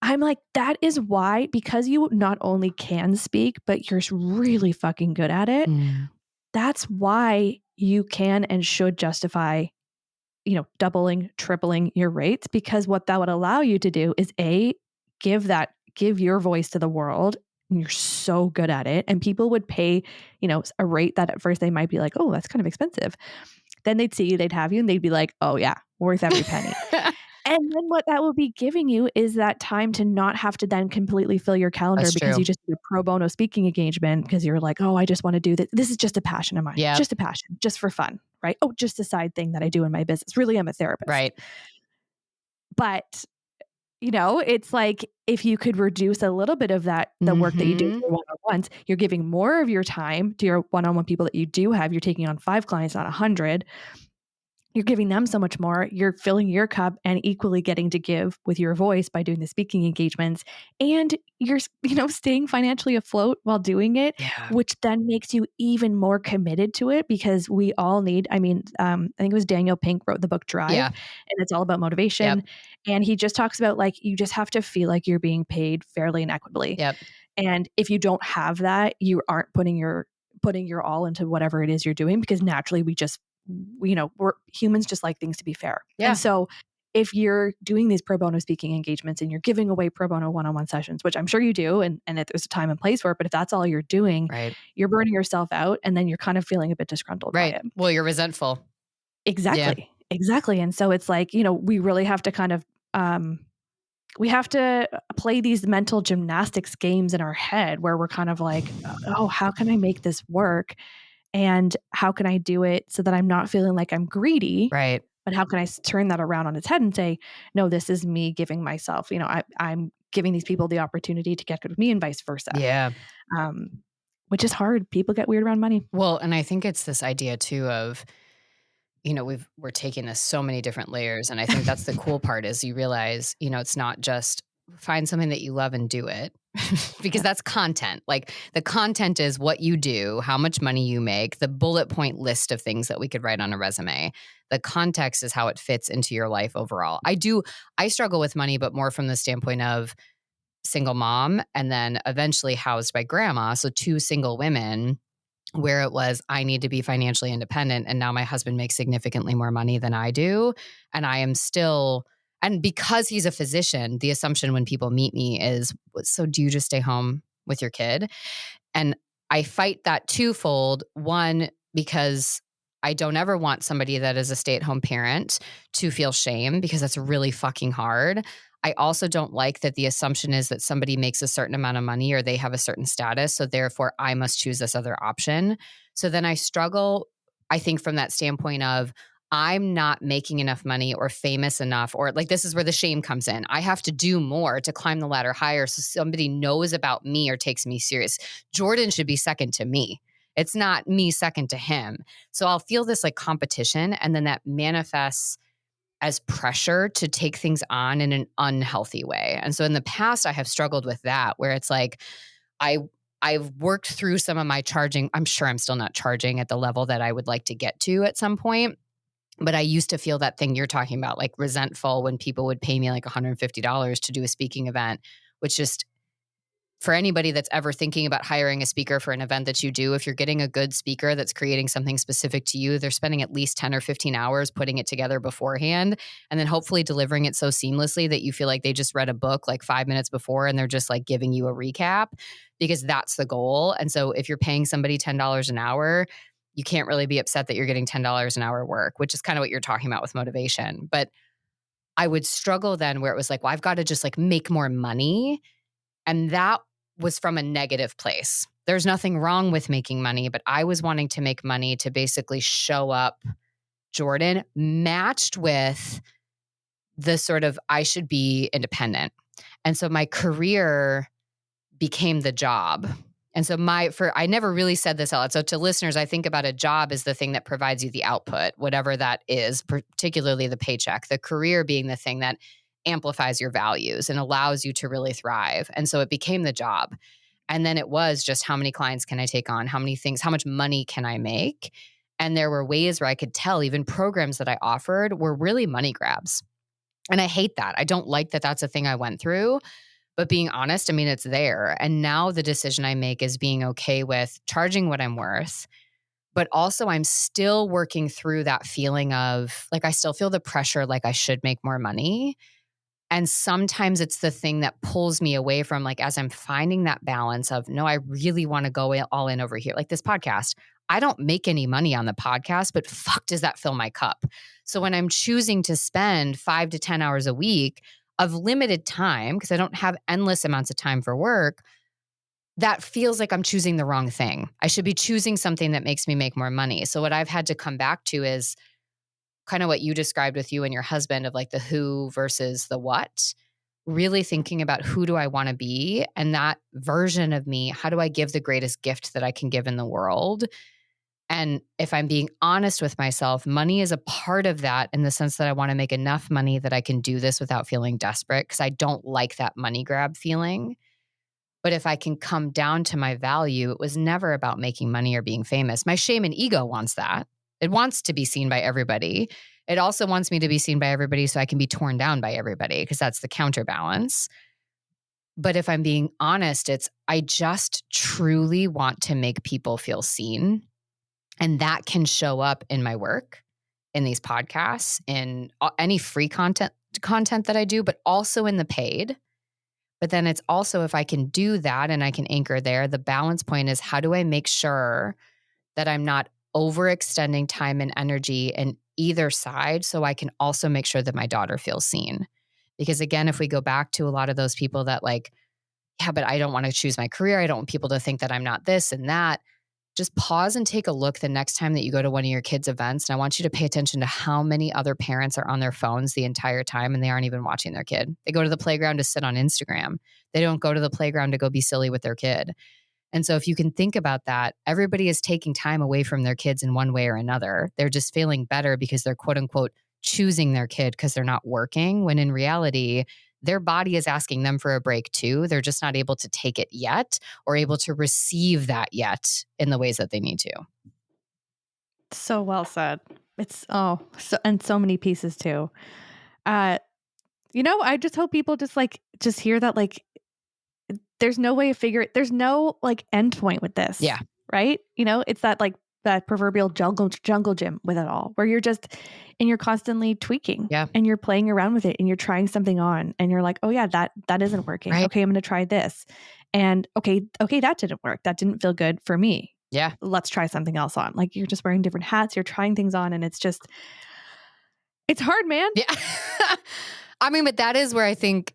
I'm like, that is why, because you not only can speak, but you're really fucking good at it.
Mm.
That's why you can and should justify doubling, tripling your rates because what that would allow you to do is give your voice to the world. And you're so good at it. And people would pay, a rate that at first they might be like, oh, that's kind of expensive. Then they'd see you, they'd have you, and they'd be like, oh, yeah, worth every penny. And then what that will be giving you is that time to not have to then completely fill your calendar
That's
because you
true.
just do a pro bono speaking engagement because you're like, oh, I just want to do this. This is just a passion of mine,
Yep.
just a passion, just for fun, right? Oh, just a side thing that I do in my business. Really, I'm a therapist.
Right.
But, it's like if you could reduce a little bit of the work that you do
Mhm.
for one-on-ones, you're giving more of your time to your one-on-one people that you do have. You're taking on 5 clients, not 100. You're giving them so much more. You're filling your cup and equally getting to give with your voice by doing the speaking engagements. And you're, staying financially afloat while doing it,
Yeah.
which then makes you even more committed to it because we all need, I think it was Daniel Pink wrote the book Drive,
Yeah.
and it's all about motivation.
Yep.
And he just talks about like, you just have to feel like you're being paid fairly and equitably.
Yep.
And if you don't have that, you aren't putting your all into whatever it is you're doing because naturally we're humans just like things to be fair. And
Yeah.
so if you're doing these pro bono speaking engagements and you're giving away pro bono one-on-one sessions, which I'm sure you do, and there's a time and place for it, but if that's all you're doing,
Right.
you're burning yourself out and then you're kind of feeling a bit disgruntled by
Right.
it.
Well, you're resentful. Yeah.
Exactly. Exactly. And so it's like, we really have to kind of we have to play these mental gymnastics games in our head where we're kind of like, oh, how can I make this work? And how can I do it so that I'm not feeling like I'm greedy?
Right.
But how can I turn that around on its head and say, no, this is me giving myself, I'm giving these people the opportunity to get good with me and vice versa.
Yeah.
Um, which is hard. People get weird around money.
Well, and I think it's this idea too of, we're taking this so many different layers. And I think that's the cool part is you realize, it's not just find something that you love and do it because
Yeah.
that's content. Like the content is what you do, how much money you make, the bullet point list of things that we could write on a resume. The context is how it fits into your life overall. I struggle with money, but more from the standpoint of single mom and then eventually housed by grandma. So 2 single women where it was, I need to be financially independent. And now my husband makes significantly more money than I do. And I am still, and because he's a physician, the assumption when people meet me is, so do you just stay home with your kid? And I fight that twofold. One, because I don't ever want somebody that is a stay-at-home parent to feel shame because that's really fucking hard. I also don't like that the assumption is that somebody makes a certain amount of money or they have a certain status, so therefore I must choose this other option. So then I struggle, I think, from that standpoint of I'm not making enough money or famous enough, or like this is where the shame comes in. I have to do more to climb the ladder higher so somebody knows about me or takes me serious. Jordan should be second to me. It's not me second to him. So I'll feel this like competition, and then that manifests as pressure to take things on in an unhealthy way. And so in the past, I have struggled with that, where it's like I I've worked through some of my charging. I'm sure I'm still not charging at the level that I would like to get to at some point. But I used to feel that thing you're talking about, like resentful when people would pay me like $150 to do a speaking event, which just for anybody that's ever thinking about hiring a speaker for an event that you do, if you're getting a good speaker that's creating something specific to you, they're spending at least 10 or 15 hours putting it together beforehand and then hopefully delivering it so seamlessly that you feel like they just read a book like 5 minutes before and they're just like giving you a recap, because that's the goal. And so if you're paying somebody $10 an hour, you can't really be upset that you're getting $10 an hour work, which is kind of what you're talking about with motivation. But I would struggle then where it was like, well, I've got to just like make more money. And that was from a negative place. There's nothing wrong with making money, but I was wanting to make money to basically show up Jordan matched with the sort of I should be independent. And so my career became the job. And so I never really said this out loud. So to listeners, I think about a job as the thing that provides you the output, whatever that is, particularly the paycheck, the career being the thing that amplifies your values and allows you to really thrive. And so it became the job. And then it was just how many clients can I take on? How many things, how much money can I make? And there were ways where I could tell even programs that I offered were really money grabs. And I hate that. I don't like that that's a thing I went through. But being honest, I mean, it's there. And now the decision I make is being okay with charging what I'm worth. But also I'm still working through that feeling of like, I still feel the pressure, like I should make more money. And sometimes it's the thing that pulls me away from like, as I'm finding that balance of, no, I really want to go all in over here. Like this podcast, I don't make any money on the podcast, but fuck, does that fill my cup? So when I'm choosing to spend 5 to 10 hours a week of limited time, because I don't have endless amounts of time for work, that feels like I'm choosing the wrong thing. I should be choosing something that makes me make more money. So what I've had to come back to is kind of what you described with you and your husband of like the who versus the what, really thinking about who do I want to be? And that version of me, how do I give the greatest gift that I can give in the world? And if I'm being honest with myself, money is a part of that in the sense that I want to make enough money that I can do this without feeling desperate, because I don't like that money grab feeling. But if I can come down to my value, it was never about making money or being famous. My shame and ego wants that. It wants to be seen by everybody. It also wants me to be seen by everybody so I can be torn down by everybody, because that's the counterbalance. But if I'm being honest, I just truly want to make people feel seen. And that can show up in my work, in these podcasts, in any free content that I do, but also in the paid. But then it's also, if I can do that and I can anchor there, the balance point is how do I make sure that I'm not overextending time and energy in either side, so I can also make sure that my daughter feels seen. Because again, if we go back to a lot of those people that like, yeah, but I don't want to choose my career. I don't want people to think that I'm not this and that. Just pause and take a look the next time that you go to one of your kids' events. And I want you to pay attention to how many other parents are on their phones the entire time and they aren't even watching their kid. They go to the playground to sit on Instagram. They don't go to the playground to go be silly with their kid. And so if you can think about that, everybody is taking time away from their kids in one way or another. They're just feeling better because they're quote unquote choosing their kid because they're not working, when in reality, their body is asking them for a break too. They're just not able to take it yet or able to receive that yet in the ways that they need to.
So well said. It's so many pieces too. I just hope people just hear that there's no way to figure it. There's no end point with this.
Yeah.
Right? It's that proverbial jungle gym with it all, where you're constantly tweaking.
Yeah.
And you're playing around with it and you're trying something on and you're like, oh yeah, that isn't working.
Right.
Okay, I'm going to try this. And okay, that didn't work. That didn't feel good for me.
Yeah.
Let's try something else on. Like, you're just wearing different hats, you're trying things on, and it's hard, man.
Yeah. I mean, but that is where I think,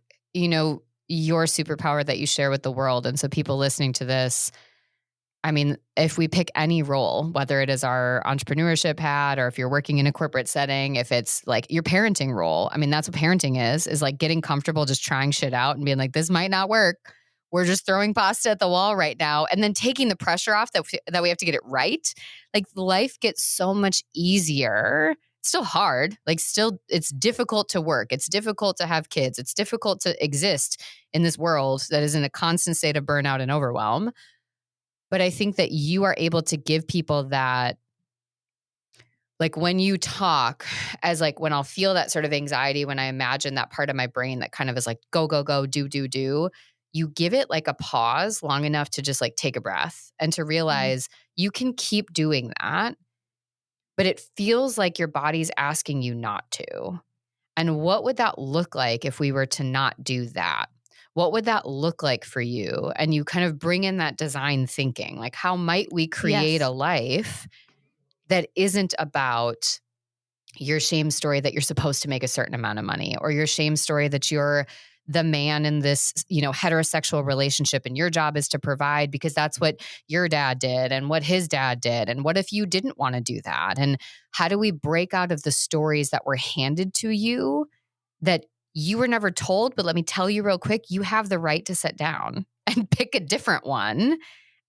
your superpower that you share with the world. And so people listening to this, I mean, if we pick any role, whether it is our entrepreneurship hat or if you're working in a corporate setting, if it's like your parenting role, I mean, that's what parenting is like getting comfortable, just trying shit out and being like, this might not work. We're just throwing pasta at the wall right now. And then taking the pressure off that we have to get it right. Like, life gets so much easier. It's still hard. It's difficult to work. It's difficult to have kids. It's difficult to exist in this world that is in a constant state of burnout and overwhelm. But I think that you are able to give people that, like when you talk, as like when I'll feel that sort of anxiety, when I imagine that part of my brain that kind of is like, go, go, go, do, do, do. you give it like a pause long enough to just like take a breath and to realize you can keep doing that, but it feels like your body's asking you not to. And what would that look like if we were to not do that? What would that look like for you? And you kind of bring in that design thinking, like how might we create a
Yes.
life that isn't about your shame story that you're supposed to make a certain amount of money, or your shame story that you're the man in this, heterosexual relationship and your job is to provide because that's what your dad did and what his dad did. And what if you didn't want to do that? And how do we break out of the stories that were handed to you that you were never told? But let me tell you real quick, you have the right to sit down and pick a different one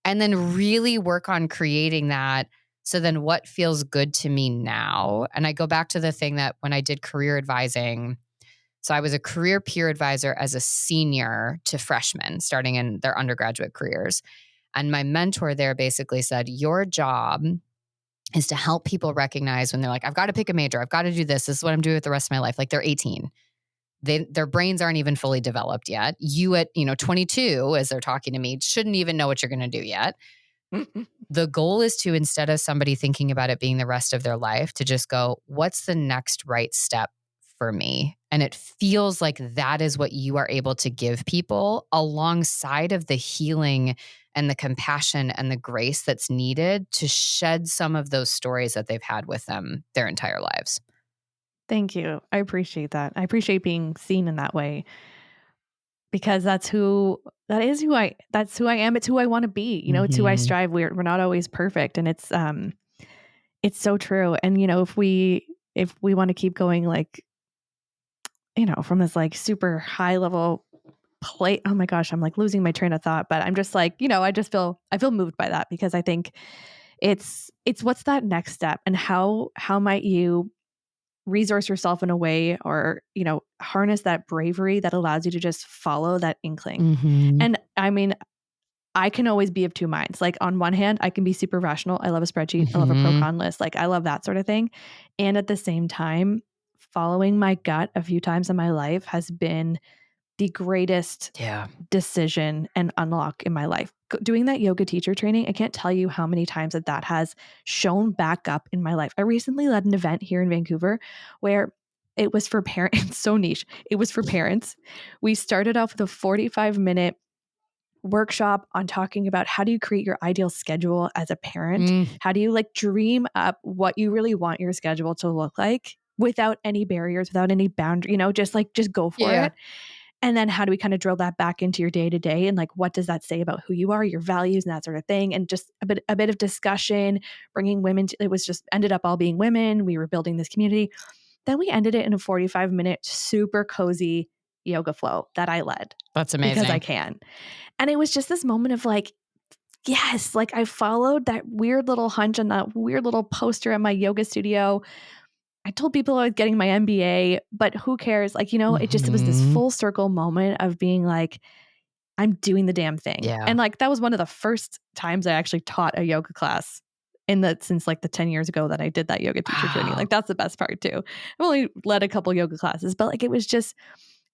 and then really work on creating that. So then what feels good to me now? And I go back to the thing that when I did career advising, so I was a career peer advisor as a senior to freshmen starting in their undergraduate careers. And my mentor there basically said, your job is to help people recognize when they're like, I've got to pick a major. I've got to do this. This is what I'm doing with the rest of my life. Like they're 18. Their brains aren't even fully developed yet. You at 22, as they're talking to me, shouldn't even know what you're going to do yet. The goal is to, instead of somebody thinking about it being the rest of their life, to just go, what's the next right step for me? And it feels like that is what you are able to give people alongside of the healing and the compassion and the grace that's needed to shed some of those stories that they've had with them their entire lives.
Thank you. I appreciate that. I appreciate being seen in that way because that's who I am. It's who I want to be. It's who I strive. We're not always perfect. And it's so true. And, if we want to keep going, like, from this like super high level plate, oh my gosh, I'm like losing my train of thought, but I'm just like, I feel moved by that because I think it's what's that next step and how might you resource yourself in a way or, harness that bravery that allows you to just follow that inkling. And I mean, I can always be of two minds. Like on one hand, I can be super rational. I love a spreadsheet. I love a pro con list. Like I love that sort of thing. And at the same time, following my gut a few times in my life has been the greatest decision and unlock in my life. Doing that yoga teacher training, I can't tell you how many times that has shown back up in my life. I recently led an event here in Vancouver where it was for parents, so niche. It was for parents. We started off with a 45-minute workshop on talking about how do you create your ideal schedule as a parent? How do you like dream up what you really want your schedule to look like without any barriers, without any boundary, just go for it. And then how do we kind of drill that back into your day to day and like what does that say about who you are, your values and that sort of thing? And just a bit of discussion, bringing women to, it was just ended up all being women. We were building this community. Then we ended it in a 45-minute super cozy yoga flow that I led.
That's amazing.
Because I can. And it was just this moment of like, yes, like I followed that weird little hunch and that weird little poster at my yoga studio. I told people I was getting my MBA, but who cares? Like, it was this full circle moment of being like, I'm doing the damn thing.
Yeah.
And like, that was one of the first times I actually taught a yoga class since like the 10 years ago that I did that yoga teacher training. Like that's the best part too. I've only led a couple yoga classes, but like, it was just,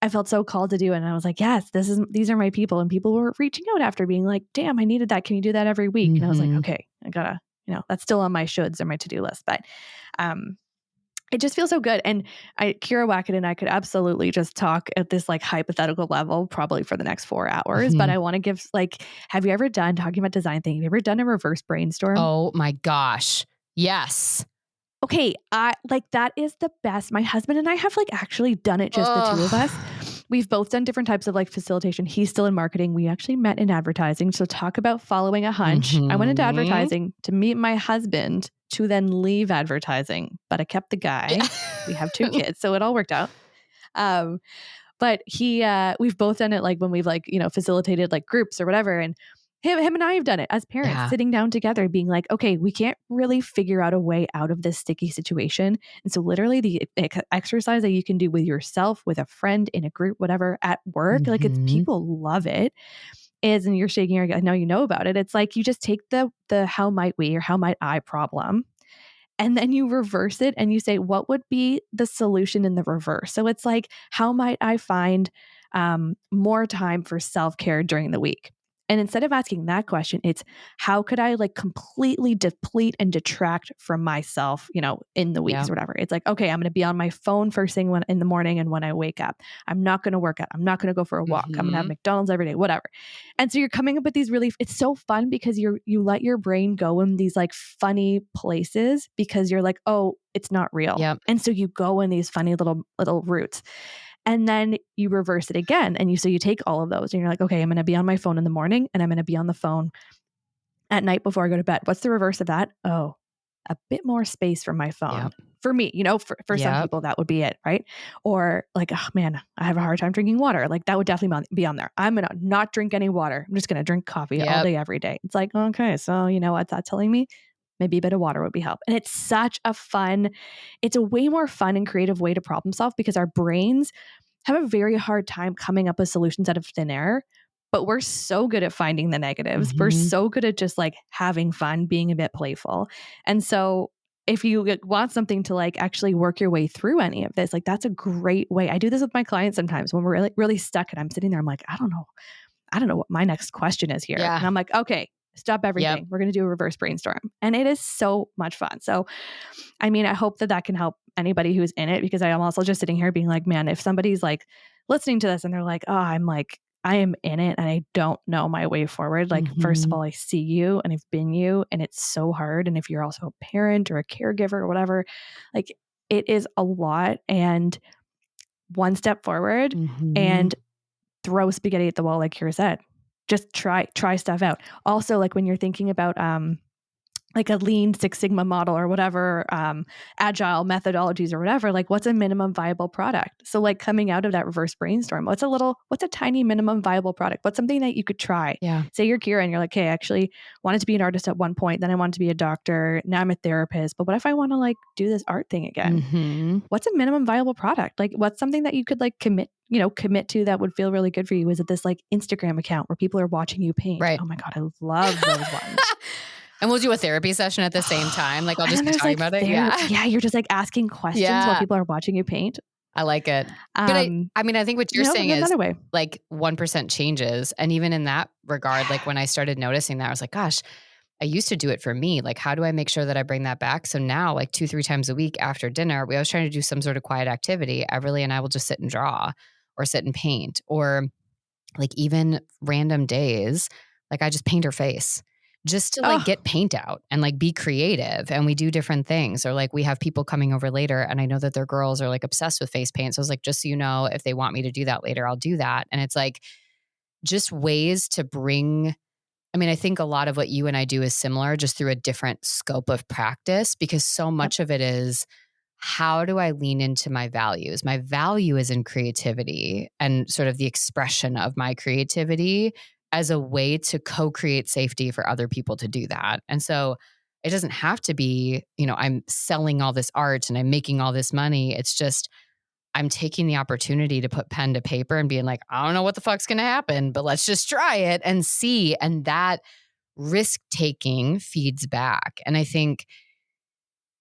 I felt so called to do it. And I was like, yes, these are my people. And people were reaching out after being like, damn, I needed that. Can you do that every week? And I was like, okay, I gotta, that's still on my shoulds or my to-do list. But, it just feels so good. And Kira Wackett and I could absolutely just talk at this like hypothetical level, probably for the next 4 hours. But I want to give like, have you ever done talking about design thinking? Have you ever done a reverse brainstorm?
Oh my gosh. Yes.
Okay. That is the best. My husband and I have like actually done it, just the two of us. We've both done different types of like facilitation. He's still in marketing. We actually met in advertising. So talk about following a hunch. I went into advertising to meet my husband to then leave advertising, but I kept the guy. We have 2 kids, so it all worked out. But we've both done it like when we've like, facilitated like groups or whatever. And him and I have done it as parents, sitting down together, being like, okay, we can't really figure out a way out of this sticky situation. And so literally the exercise that you can do with yourself, with a friend, in a group, whatever, at work, like people love it, and you're shaking your head, I know you know about it. It's like, you just take the how might we or how might I problem, and then you reverse it and you say, what would be the solution in the reverse? So it's like, how might I find more time for self-care during the week. And instead of asking that question, it's how could I like completely deplete and detract from myself, in the weeks
Yeah.
or whatever. It's like, okay, I'm going to be on my phone first thing in the morning and when I wake up. I'm not going to work out. I'm not going to go for a walk. I'm going to have
Mm-hmm.
McDonald's every day, whatever. And so you're coming up with these it's so fun because you let your brain go in these like funny places because you're like, oh, it's not real.
Yep.
And so you go in these funny little routes. And then you reverse it again. And so you take all of those and you're like, okay, I'm going to be on my phone in the morning and I'm going to be on the phone at night before I go to bed. What's the reverse of that? Oh, a bit more space for my phone.
Yep.
For me, for some
Yep.
people, that would be it, right? Or like, oh man, I have a hard time drinking water. Like that would definitely be on there. I'm going to not drink any water. I'm just going to drink coffee all
Yep.
day, every day. It's like, okay, so you know what that's telling me? Maybe a bit of water would be help. And it's a way more fun and creative way to problem solve because our brains have a very hard time coming up with solutions out of thin air, but we're so good at finding the negatives. We're
Mm-hmm.
so good at just like having fun, being a bit playful. And so if you want something to like actually work your way through any of this, like that's a great way. I do this with my clients sometimes when we're really, really stuck and I'm sitting there, I'm like, I don't know what my next question is here.
Yeah.
And I'm like, okay, stop everything.
Yep.
We're going to do a reverse brainstorm. And it is so much fun. So I mean, I hope that can help anybody who's in it because I am also just sitting here being like, man, if somebody's like listening to this and they're like, oh, I am in it and I don't know my way forward. Like, first of
Mm-hmm.
all, I see you and I've been you and it's so hard. And if you're also a parent or a caregiver or whatever, like it is a lot. And one step forward
Mm-hmm.
and throw spaghetti at the wall, like Kira said. Just try stuff out. Also, like when you're thinking about like a lean Six Sigma model or whatever, agile methodologies or whatever, like what's a minimum viable product? So like coming out of that reverse brainstorm, what's a tiny minimum viable product? What's something that you could try?
Yeah.
Say you're Kira and you're like, hey, I actually wanted to be an artist at one point. Then I wanted to be a doctor. Now I'm a therapist. But what if I want to like do this art thing again?
Mm-hmm.
What's a minimum viable product? Like what's something that you could like commit to that would feel really good for you? Is it this like Instagram account where people are watching you paint?
Right.
Oh my God, I love those ones.
And we'll do a therapy session at the same time. Like I'll
And
just
then
be
there's
talking
like
about it.
there,
Yeah.
yeah, you're just like asking questions while
Yeah.
people are watching you paint.
I like it. But I mean, I think what you're saying
In
is
another way.
like 1% changes. And even in that regard, like when I started noticing that, I was like, gosh, I used to do it for me. Like, how do I make sure that I bring that back? So now, like 2-3 times a week after dinner, we always trying to do some sort of quiet activity. Everly and I will just sit and draw or sit and paint or like even random days, like I just paint her face just to like
Oh,
get paint out and like be creative. And we do different things. Or like we have people coming over later and I know that their girls are like obsessed with face paint. So I was like, just so you know, if they want me to do that later, I'll do that. And it's like just ways to bring. I mean, I think a lot of what you and I do is similar, just through a different scope of practice, because so
yep.
much of it is how do I lean into my values? My value is in creativity and sort of the expression of my creativity as a way to co-create safety for other people to do that. And so it doesn't have to be, I'm selling all this art and I'm making all this money. It's just, I'm taking the opportunity to put pen to paper and being like, I don't know what the fuck's going to happen, but let's just try it and see. And that risk taking feeds back. And I think,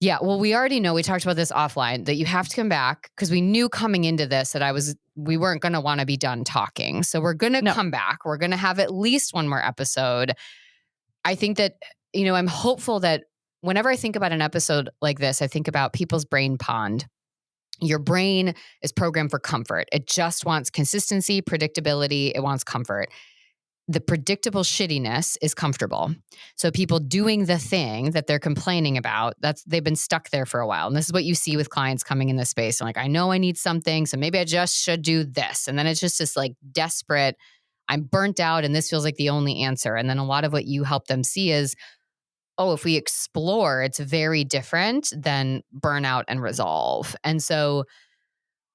yeah, well, we already know, we talked about this offline, that you have to come back because we knew coming into this that we weren't going to want to be done talking. So we're going to
No.
come back. We're going to have at least one more episode. I think that, I'm hopeful that whenever I think about an episode like this, I think about people's brain pond. Your brain is programmed for comfort. It just wants consistency, predictability. It wants comfort. The predictable shittiness is comfortable. So people doing the thing that they're complaining about, they've been stuck there for a while. And this is what you see with clients coming in this space. I'm like, I know I need something, so maybe I just should do this. And then it's just this like desperate, I'm burnt out and this feels like the only answer. And then a lot of what you help them see is, oh, if we explore, it's very different than burnout and resolve. And so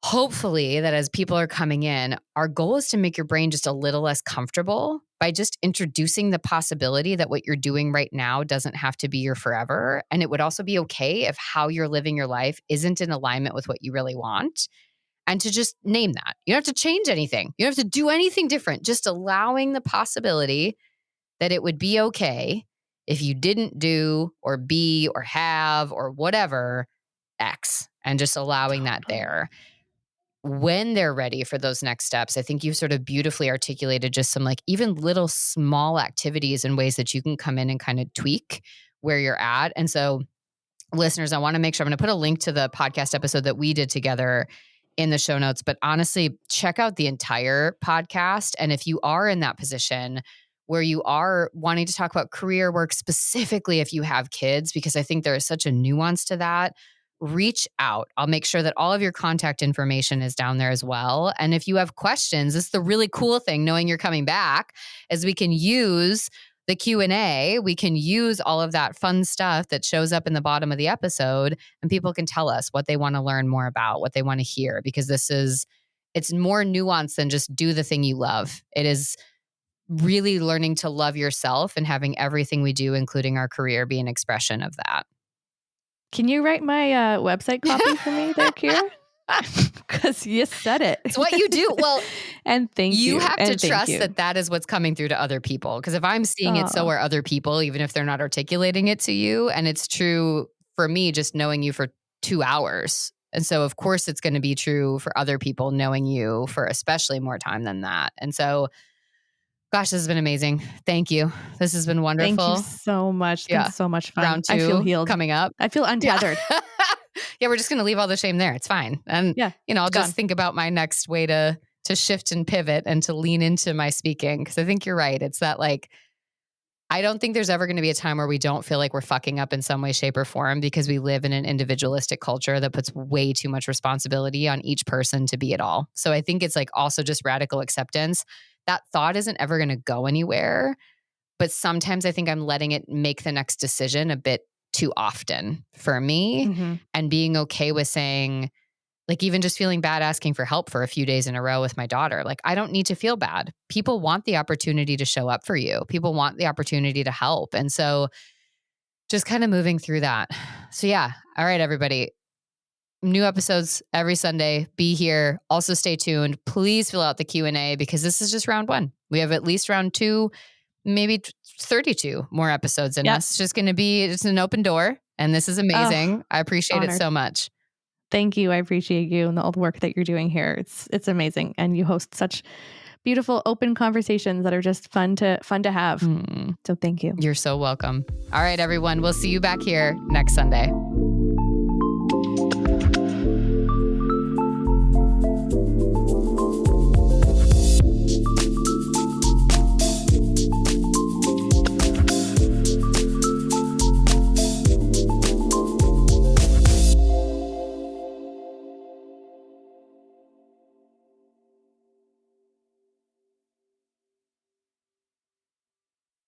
hopefully that as people are coming in, our goal is to make your brain just a little less comfortable by just introducing the possibility that what you're doing right now doesn't have to be your forever. And it would also be okay if how you're living your life isn't in alignment with what you really want. And to just name that. You don't have to change anything. You don't have to do anything different. Just allowing the possibility that it would be okay if you didn't do or be or have or whatever X, and just allowing that
Totally.
there. when they're ready for those next steps, I think you sort of beautifully articulated just some like even little small activities and ways that you can come in and kind of tweak where you're at. And so listeners, I want to make sure I'm going to put a link to the podcast episode that we did together in the show notes, but honestly, check out the entire podcast. And if you are in that position where you are wanting to talk about career work, specifically if you have kids, because I think there is such a nuance to that, reach out. I'll make sure that all of your contact information is down there as well. And if you have questions, this is the really cool thing, knowing you're coming back, is we can use the Q&A. We can use all of that fun stuff that shows up in the bottom of the episode, and people can tell us what they want to learn more about, what they want to hear, because it's more nuanced than just do the thing you love. It is really learning to love yourself and having everything we do, including our career, be an expression of that.
Can you write my website copy for me there, Kira? Because you said it.
It's what you do. Well,
and thank you.
You have to trust that that is what's coming through to other people. Because if I'm seeing it, so are other people, even if they're not articulating it to you. And it's true for me, just knowing you for 2 hours. And so, of course, it's going to be true for other people knowing you for especially more time than that. And so, gosh, this has been amazing. Thank you. This has been wonderful.
Thank you so much. It's been so much fun.
Round 2
I feel healed.
coming up.
I feel untethered.
Yeah, we're just going to leave all the shame there. It's fine. And, I'll just think about my next way to shift and pivot and to lean into my speaking. Because I think you're right. It's that like, I don't think there's ever going to be a time where we don't feel like we're fucking up in some way, shape, or form, because we live in an individualistic culture that puts way too much responsibility on each person to be it all. So I think it's like also just radical acceptance. That thought isn't ever going to go anywhere. But sometimes I think I'm letting it make the next decision a bit too often for me, and being okay with saying, like, even just feeling bad asking for help for a few days in a row with my daughter. Like, I don't need to feel bad. People want the opportunity to show up for you. People want the opportunity to help. And so just kind of moving through that. So yeah. All right, everybody. New episodes every Sunday. Be here. Also stay tuned. Please fill out the Q&A, because this is just round 1. We have at least round 2, maybe 32 more episodes in us. It's just going to be, it's an open door, and this is amazing. I appreciate it so much.
Thank you. I appreciate you and all the work that you're doing here. It's amazing. And you host such beautiful, open conversations that are just fun to have. So thank you.
You're so welcome. All right, everyone. We'll see you back here next Sunday.